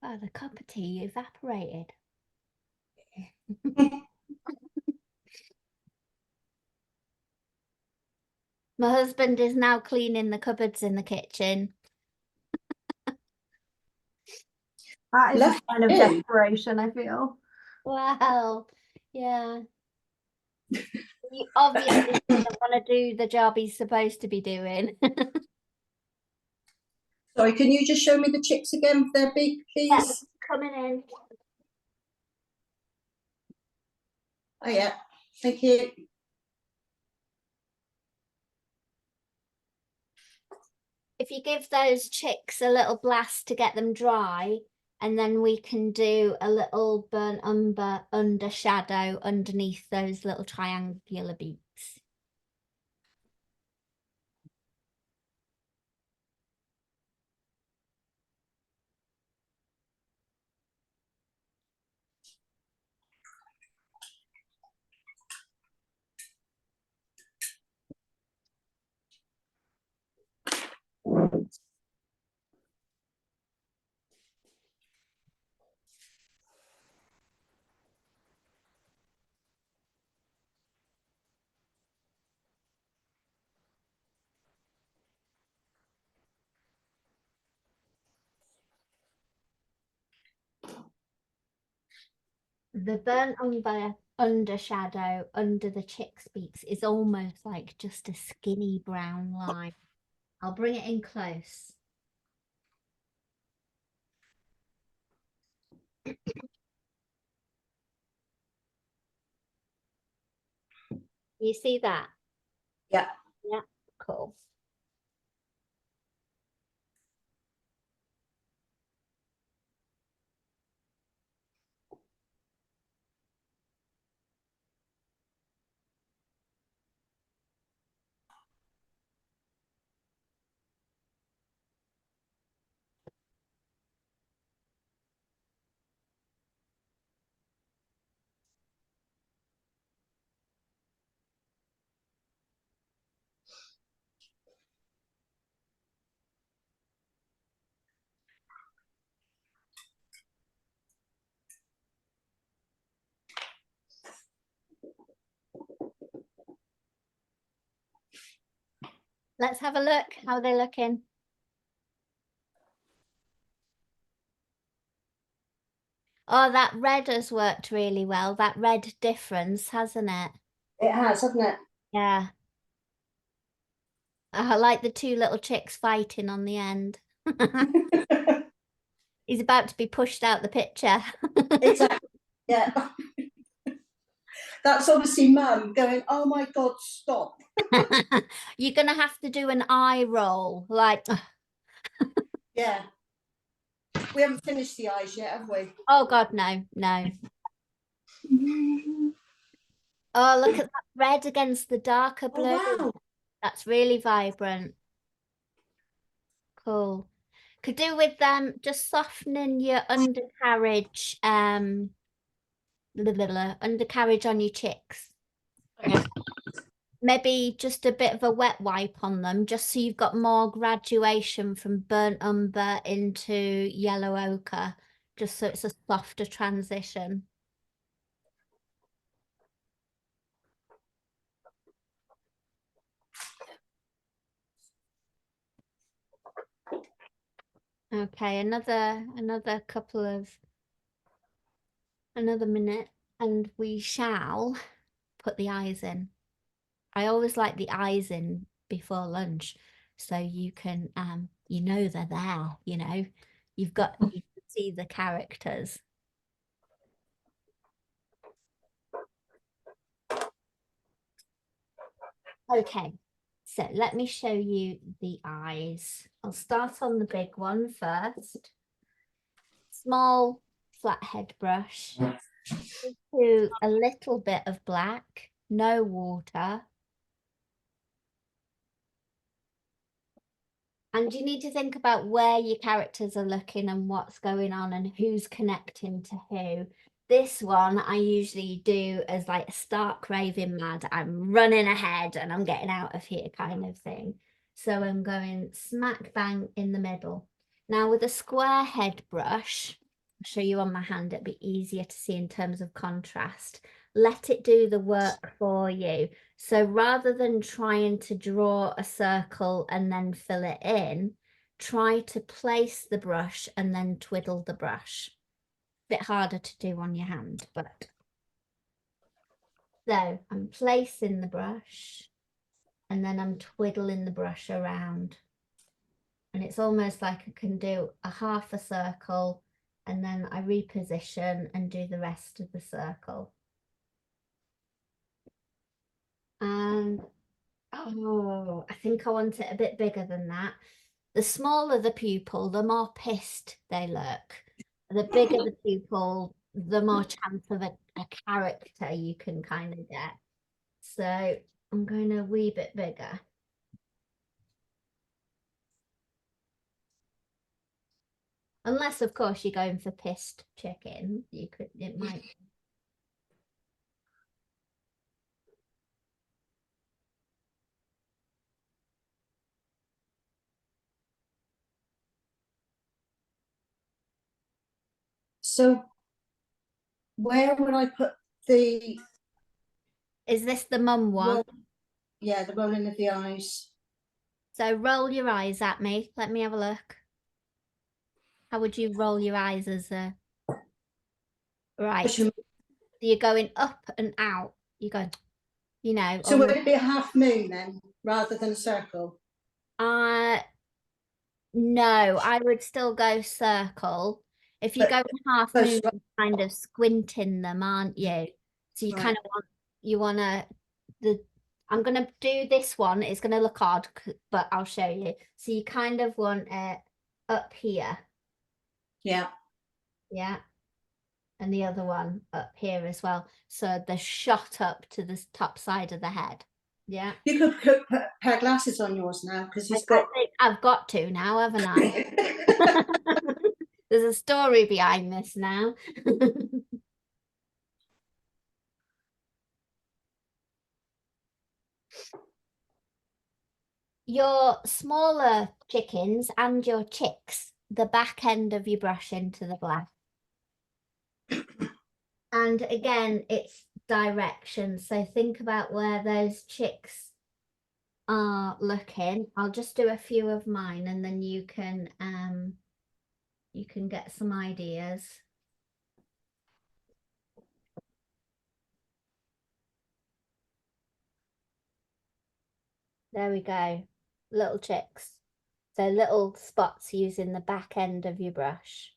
Oh, the cup of tea evaporated. My husband is now cleaning the cupboards in the kitchen. That is a Lucky sign of you. desperation, I feel. Wow. Yeah. He obviously doesn't want to do the job he's supposed to be doing. Sorry, can you just show me the chicks again with their beak, please? Coming in. Oh yeah, thank you. If you give those chicks a little blast to get them dry, and then we can do a little burnt umber under shadow underneath those little triangular beaks. The burnt umber under shadow under the chick's beaks is almost like just a skinny brown line. I'll bring it in close. You see that? Yeah. Yeah, cool. Let's have a look. How are they looking? Oh, that red has worked really well. That red difference, hasn't it? It has, hasn't it? Yeah. I like the two little chicks fighting on the end. He's about to be pushed out the picture. Exactly. Yeah. That's obviously Mum going, oh my God, stop. You're going to have to do an eye roll, like, Yeah. We haven't finished the eyes yet, have we? oh God, no, no. Oh, look at that red against the darker blue. Oh, wow. That's really vibrant. Cool. Could do with just softening your undercarriage, undercarriage on your chicks. Okay. Maybe just a bit of a wet wipe on them, just so you've got more graduation from burnt umber into yellow ochre, just so it's a softer transition. Okay, another couple of another minute, and we shall put the eyes in. I always like the eyes in before lunch, so you can you know they're there, you know. You can see the characters. Okay, so let me show you the eyes. I'll start on the big one first. Small flathead brush. Do a little bit of black, no water. And you need to think about where your characters are looking and what's going on and who's connecting to who. This one I usually do as like stark raving mad. I'm running ahead and I'm getting out of here kind of thing. So I'm going smack bang in the middle. Now with a square head brush, I'll show you on my hand, it'd be easier to see in terms of contrast. Let it do the work for you. So rather than trying to draw a circle and then fill it in, try to place the brush and then twiddle the brush. Bit harder to do on your hand, but. So I'm placing the brush and then I'm twiddling the brush around. And it's almost like I can do a half a circle and then I reposition and do the rest of the circle. And oh, I think I want it a bit bigger than that. The smaller the pupil, the more pissed they look. The bigger the pupil, the more chance of a character you can kind of get. So I'm going a wee bit bigger. Unless, of course, you're going for pissed chicken, it might. So where would I put the Is this the mum one? yeah, the rolling of the eyes? So roll your eyes at me. Let me have a look. How would you roll your eyes as a... Right. So you're going up and out. You're going, you know. So would it be a half moon then, rather than a circle? No, I would still go circle. If you go half moon, you're kind of squinting them, aren't you? So you kind of want I'm gonna do this one. It's gonna look odd, but I'll show you. So you kind of want it up here. Yeah. Yeah. And the other one up here as well. So they're shot up to the top side of the head. Yeah. You could put a pair of glasses on yours now because he's got. I've got to now, haven't I? There's a story behind this now. Your smaller chickens and your chicks, the back end of your brush into the black. And again, it's direction. So think about where those chicks are looking. I'll just do a few of mine and then you can get some ideas. There we go. Little chicks. So little spots using the back end of your brush.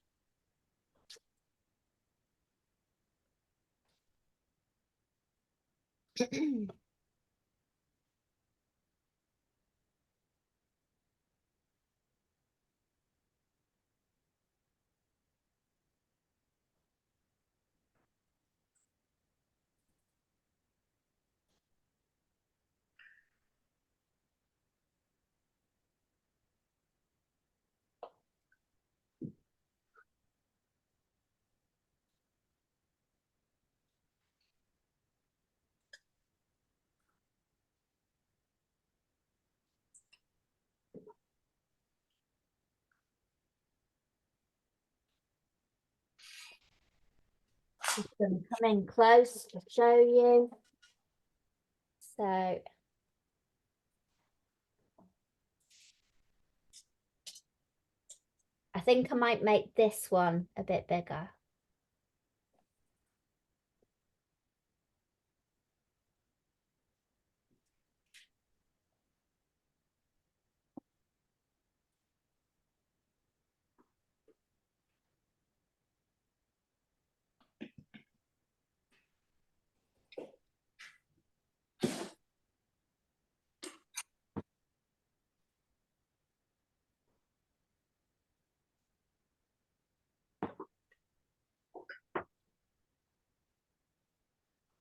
Just gonna come in close to show you. So I think I might make this one a bit bigger.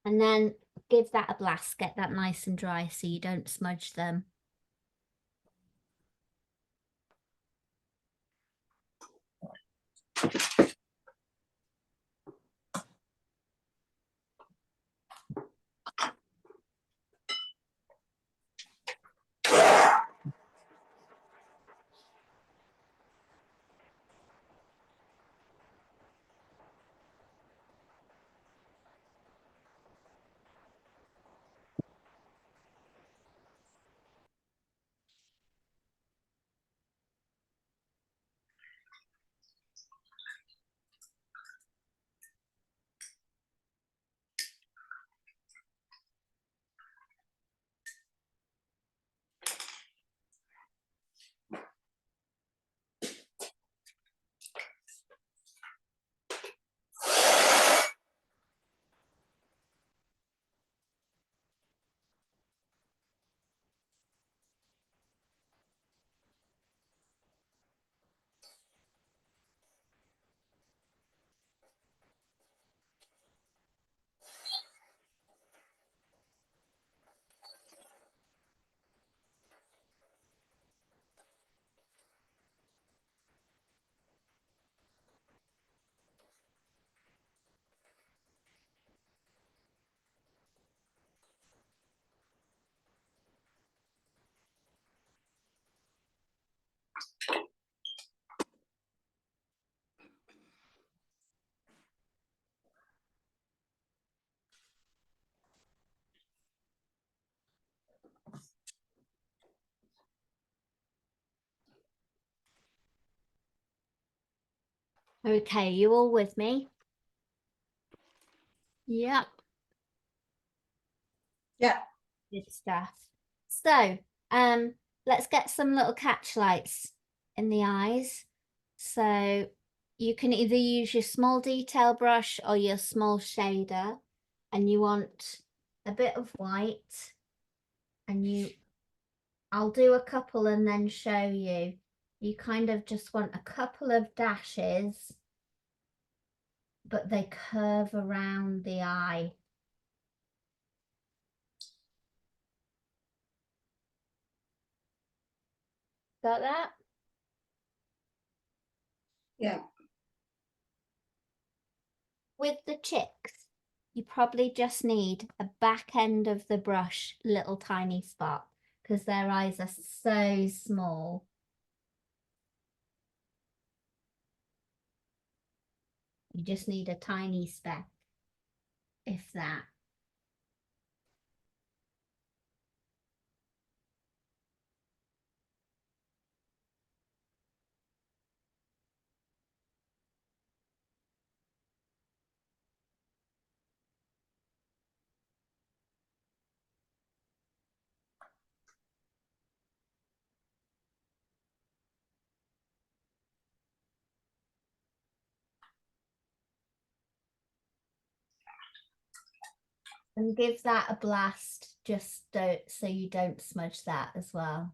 And then give that a blast, get that nice and dry so you don't smudge them. Okay, you all with me? Yep. Yeah. Good stuff. So, let's get some little catch lights in the eyes. So you can either use your small detail brush or your small shader, and you want a bit of white, and I'll do a couple and then show you. You kind of just want a couple of dashes, but they curve around the eye. Got that? Yeah. With the chicks, you probably just need a back end of the brush, little tiny spot, because their eyes are so small. You just need a tiny speck, if that. And give that a blast, just don't, so you don't smudge that as well.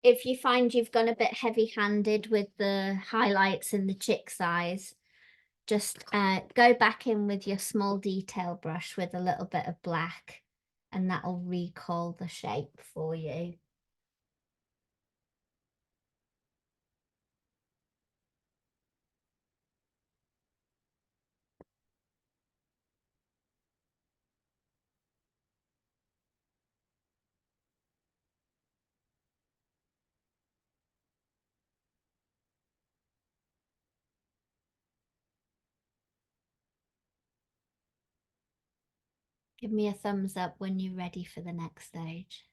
If you find you've gone a bit heavy-handed with the highlights in the chick's eyes, just go back in with your small detail brush with a little bit of black, and that'll recall the shape for you. Give me a thumbs up when you're ready for the next stage.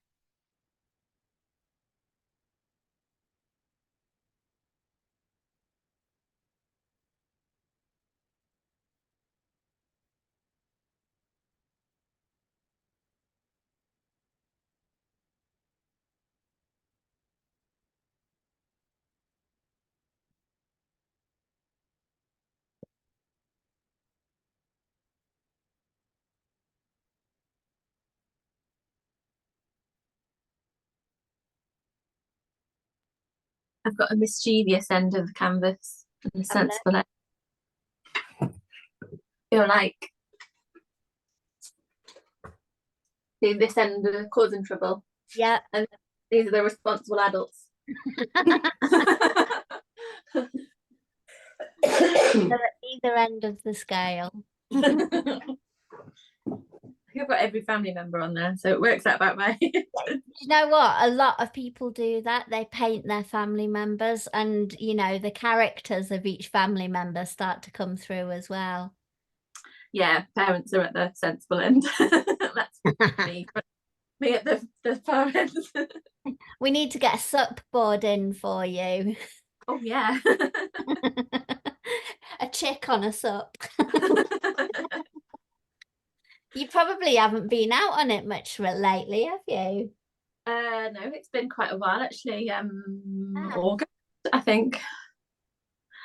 I've got a mischievous end of the canvas and a sensible end. Feel like this end are causing trouble. Yeah. And these are the responsible adults. Either end of the scale. I've got every family member on there, so it works out about right. You know what? A lot of people do that. They paint their family members, and you know, the characters of each family member start to come through as well. Yeah, parents are at the sensible end. That's me. Me at the far end. We need to get a sup board in for you. Oh yeah. A chick on a sup. You probably haven't been out on it much lately, have you? No, it's been quite a while actually. August, I think.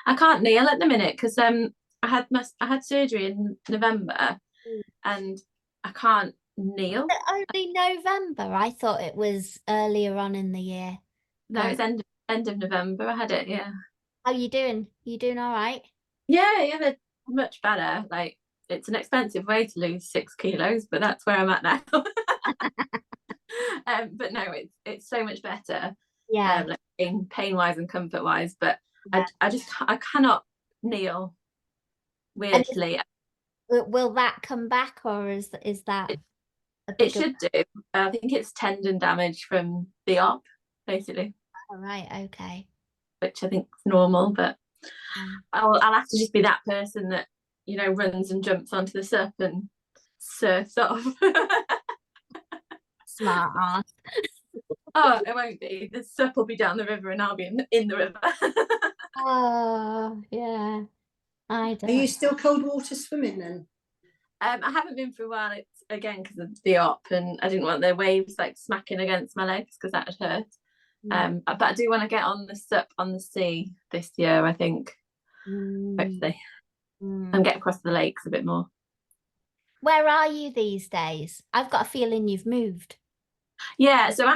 I can't kneel at the minute because I had surgery in November, and I can't kneel. Only November. I thought it was earlier on in the year. No, it's end of November. I had it. Yeah. How you doing? You doing all right? Yeah, they're much better. Like, it's an expensive way to lose 6 kilos, but that's where I'm at now. But no, it's so much better. Yeah. Like pain wise and comfort wise, but Yeah. I cannot kneel. Weirdly, will that come back, or is that? It should do. I think it's tendon damage from the op, basically. All right. Okay. Which I think is normal, but I'll have to just be that person that, you know, runs and jumps onto the sup and surfs off. Smart ass. Oh, it won't be. The sup will be down the river and I'll be in the river. Oh, yeah. I don't. Are you still cold water swimming then? I haven't been for a while. It's again because of the op, and I didn't want the waves like smacking against my legs because that would hurt. But I do want to get on the sup on the sea this year, I think. Hopefully. And get across the lakes a bit more. Where are you these days? I've got a feeling you've moved. Yeah, so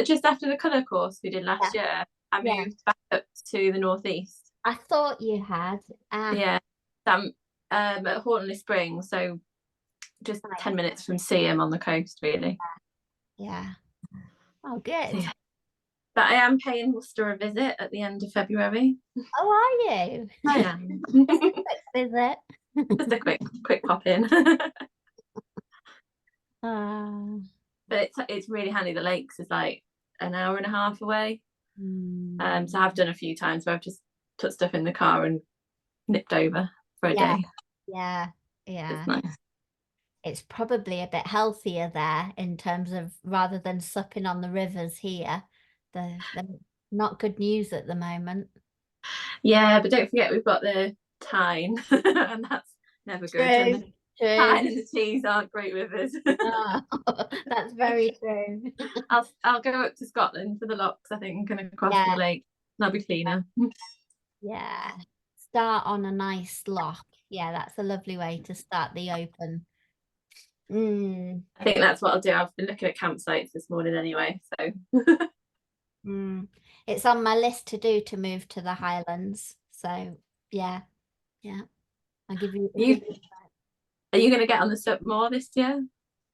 just after the colour course we did last year, I moved back up to the northeast. I thought you had. Yeah, I'm at Hortonley Springs, so just 10 minutes from Seaham on the coast, really. Yeah. Oh, good. Yeah. But I am paying Worcester a visit at the end of February. Oh, are you? I am. Visit. Just a quick pop in. But it's really handy. The lakes is like an hour and a half away. So I've done a few times where I've just put stuff in the car and nipped over for a day. Yeah. It's nice. It's probably a bit healthier there in terms of, rather than supping on the rivers here. They're not good news at the moment. Yeah, but don't forget we've got the Tyne, and that's never good. And the Tyne and the Tees aren't great rivers. Oh, that's very true. I'll go up to Scotland for the locks, I think, and across the lake. That'll be cleaner. Yeah. Start on a nice lock. Yeah, that's a lovely way to start the open. I think that's what I'll do. I've been looking at campsites this morning anyway, so. It's on my list to do, to move to the Highlands. So yeah. I'll give you. Are you going to get on the sup more this year?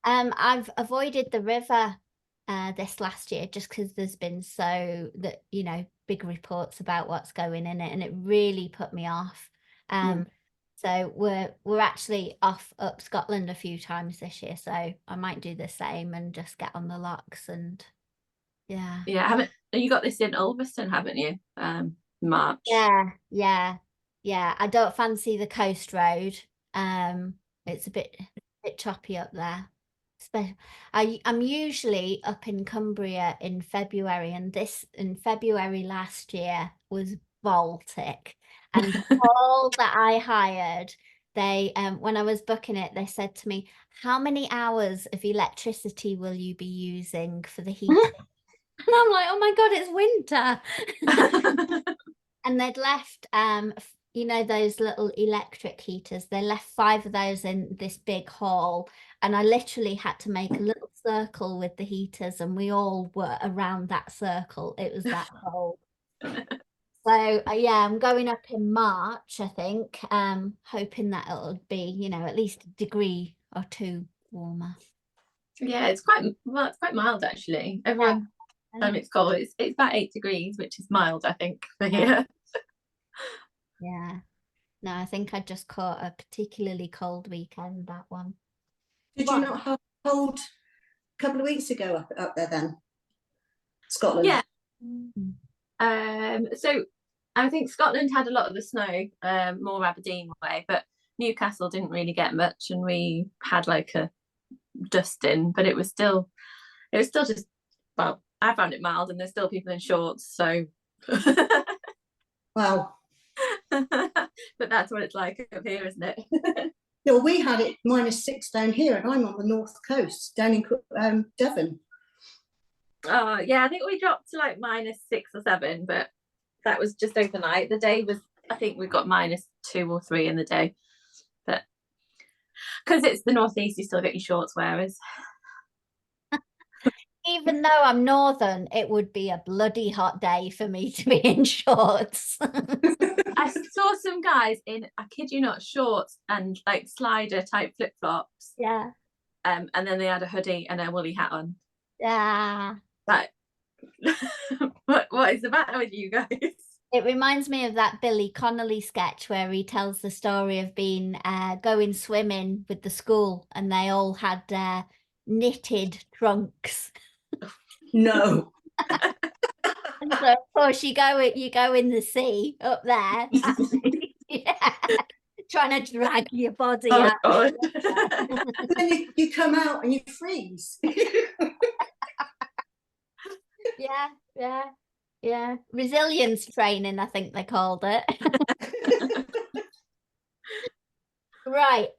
I've avoided the river this last year just because there's been big reports about what's going in it, and it really put me off. So we're actually off up Scotland a few times this year, so I might do the same and just get on the locks. And yeah, you got this in Ulverston, haven't you? March. Yeah. I don't fancy the coast road. It's a bit choppy up there. I'm usually up in Cumbria in February, and this in February last year was Baltic. And the hall that I hired, they when I was booking it, they said to me, "How many hours of electricity will you be using for the heating?" And I'm like, "Oh my God, it's winter." And they'd left you know, those little electric heaters, they left 5 of those in this big hall, and I literally had to make a little circle with the heaters, and we all were around that circle. It was that cold. So yeah, I'm going up in March, I think, hoping that it'll be, you know, at least a degree or 2 warmer. Yeah, it's quite mild actually. Everyone it's cold. It's about 8 degrees, which is mild, I think, for here. Yeah. No, I think I just caught a particularly cold weekend, that one. Did you not have cold a couple of weeks ago up there then? Scotland. Yeah. So I think Scotland had a lot of the snow, more Aberdeen way, but Newcastle didn't really get much, and we had like a dusting, but it was still just, well, I found it mild, and there's still people in shorts, so Wow. but that's what it's like up here, isn't it? No, we had it -6 down here, and I'm on the north coast, down in Devon. Oh yeah, I think we dropped to like -6 or 7, but that was just overnight. The day was, I think we got -2 or 3 in the day, but because it's the northeast, you still get your shorts wearers. Even though I'm northern, it would be a bloody hot day for me to be in shorts. I saw some guys in, I kid you not, shorts and like slider type flip-flops. Yeah. And then they had a hoodie and a woolly hat on. Yeah. Like, what is the matter with you guys? It reminds me of that Billy Connolly sketch where he tells the story of being going swimming with the school, and they all had knitted trunks. No. And so of course you go in the sea up there. Yeah. Trying to drag your body Oh out. God. And then you come out and you freeze. Yeah. Resilience training, I think they called it. Right,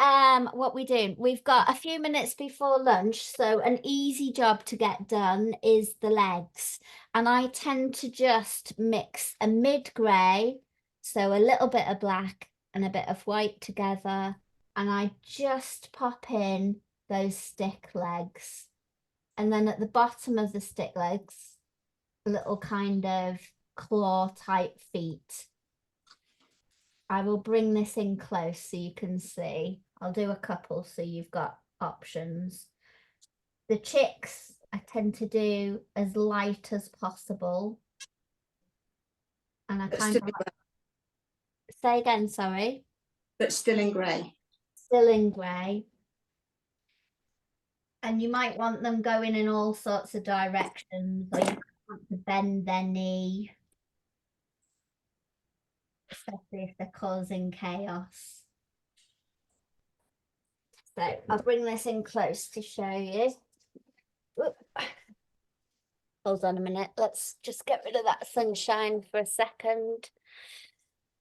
what we doing? We've got a few minutes before lunch, so an easy job to get done is the legs. And I tend to just mix a mid-grey, so a little bit of black and a bit of white together, and I just pop in those stick legs. And then at the bottom of the stick legs, little kind of claw type feet. I will bring this in close so you can see. I'll do a couple so you've got options. The chicks I tend to do as light as possible. And I kind of say again, sorry. But still in grey. Still in grey. And you might want them going in all sorts of directions, or you want to bend their knee, especially if they're causing chaos. So I'll bring this in close to show you. Whoop. Hold on a minute. Let's just get rid of that sunshine for a second.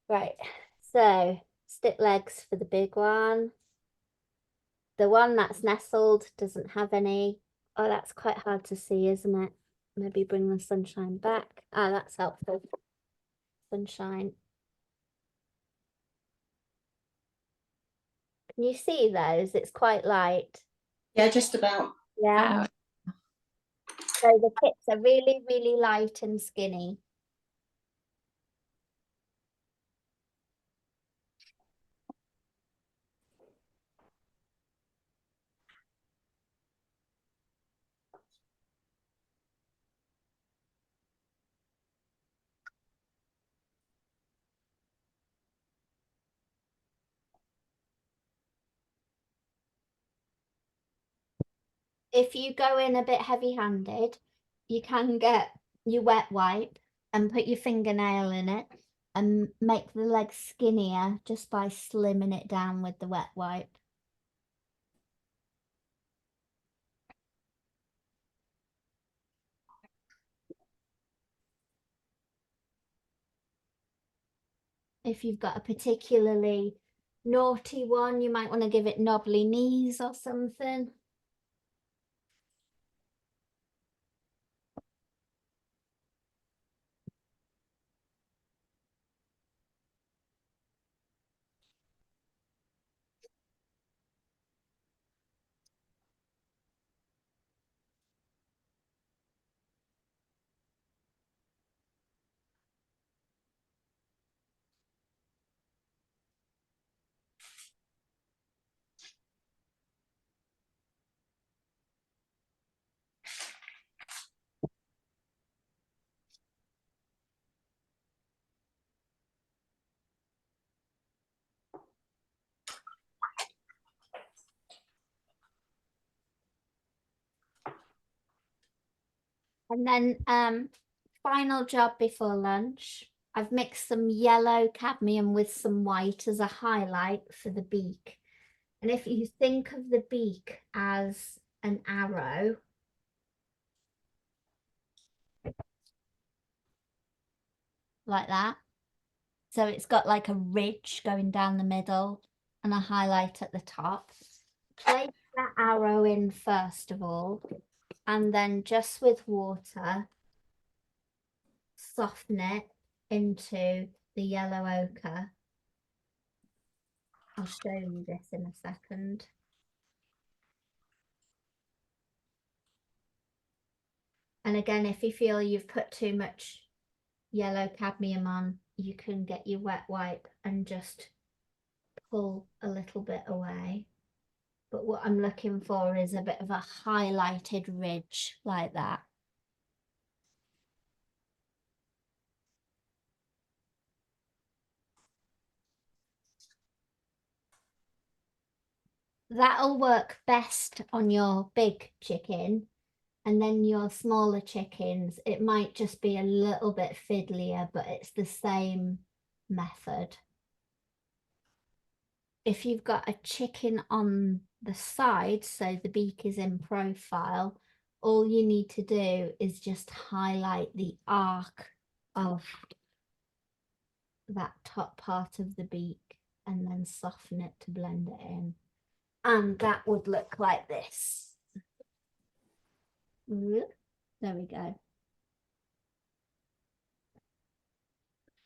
Right. So stick legs for the big one. The one that's nestled doesn't have any. Oh, that's quite hard to see, isn't it? Maybe bring the sunshine back. Ah, that's helpful. Sunshine. Can you see those? It's quite light. Yeah, just about. Yeah. So the tips are really, really light and skinny. If you go in a bit heavy-handed, you can get your wet wipe and put your fingernail in it and make the legs skinnier just by slimming it down with the wet wipe. If you've got a particularly naughty one, you might want to give it knobbly knees or something. And then final job before lunch. I've mixed some yellow cadmium with some white as a highlight for the beak. And if you think of the beak as an arrow, like that. So it's got like a ridge going down the middle and a highlight at the top. Place that arrow in first of all, and then just with water, soften it into the yellow ochre. I'll show you this in a second. And again, if you feel you've put too much yellow cadmium on, you can get your wet wipe and just pull a little bit away. But what I'm looking for is a bit of a highlighted ridge like that. That'll work best on your big chicken, and then your smaller chickens, it might just be a little bit fiddlier, but it's the same method. If you've got a chicken on the side, so the beak is in profile, all you need to do is just highlight the arc of that top part of the beak and then soften it to blend it in. And that would look like this. There we go.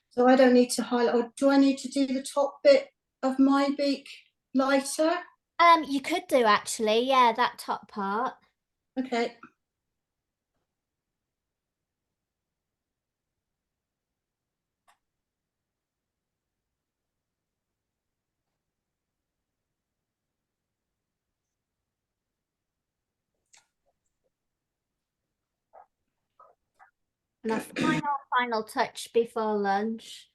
So I don't need to highlight, or do I need to do the top bit of my beak lighter? You could do actually, yeah, that top part. Okay. And a final touch before lunch.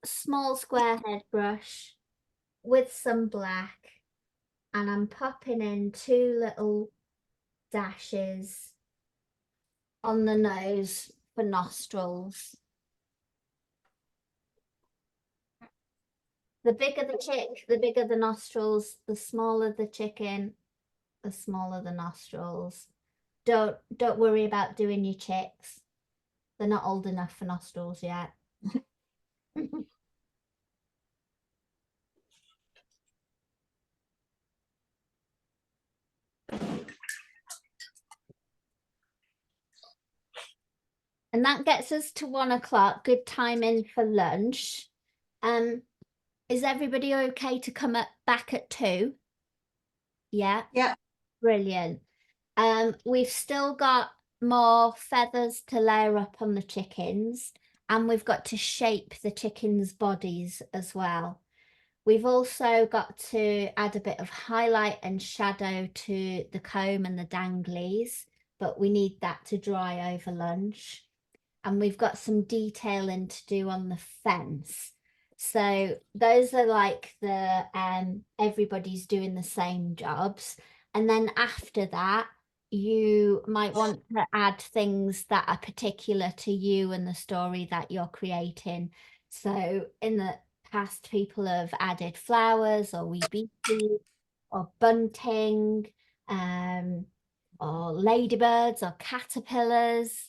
Small square head brush with some black, and I'm popping in 2 little dashes on the nose for nostrils. The bigger the chick, the bigger the nostrils. The smaller the chicken, the smaller the nostrils. Don't worry about doing your chicks. They're not old enough for nostrils yet. And that gets us to 1 o'clock. Good timing for lunch. Is everybody okay to come back at 2? Yeah. Yeah. Brilliant. We've still got more feathers to layer up on the chickens, and we've got to shape the chickens' bodies as well. We've also got to add a bit of highlight and shadow to the comb and the danglies, but we need that to dry over lunch. And we've got some detailing to do on the fence. So those are like the everybody's doing the same jobs. And then after that, you might want to add things that are particular to you and the story that you're creating. So in the past, people have added flowers or wee beeties or bunting, or ladybirds or caterpillars.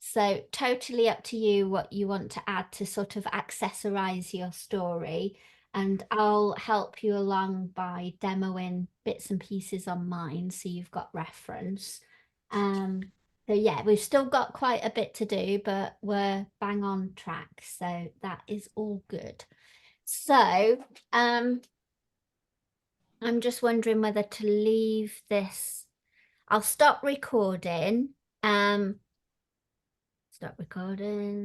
So totally up to you what you want to add to sort of accessorize your story. And I'll help you along by demoing bits and pieces on mine so you've got reference. So yeah, we've still got quite a bit to do, but we're bang on track. So that is all good. So I'm just wondering whether to leave this. I'll stop recording. Stop recording.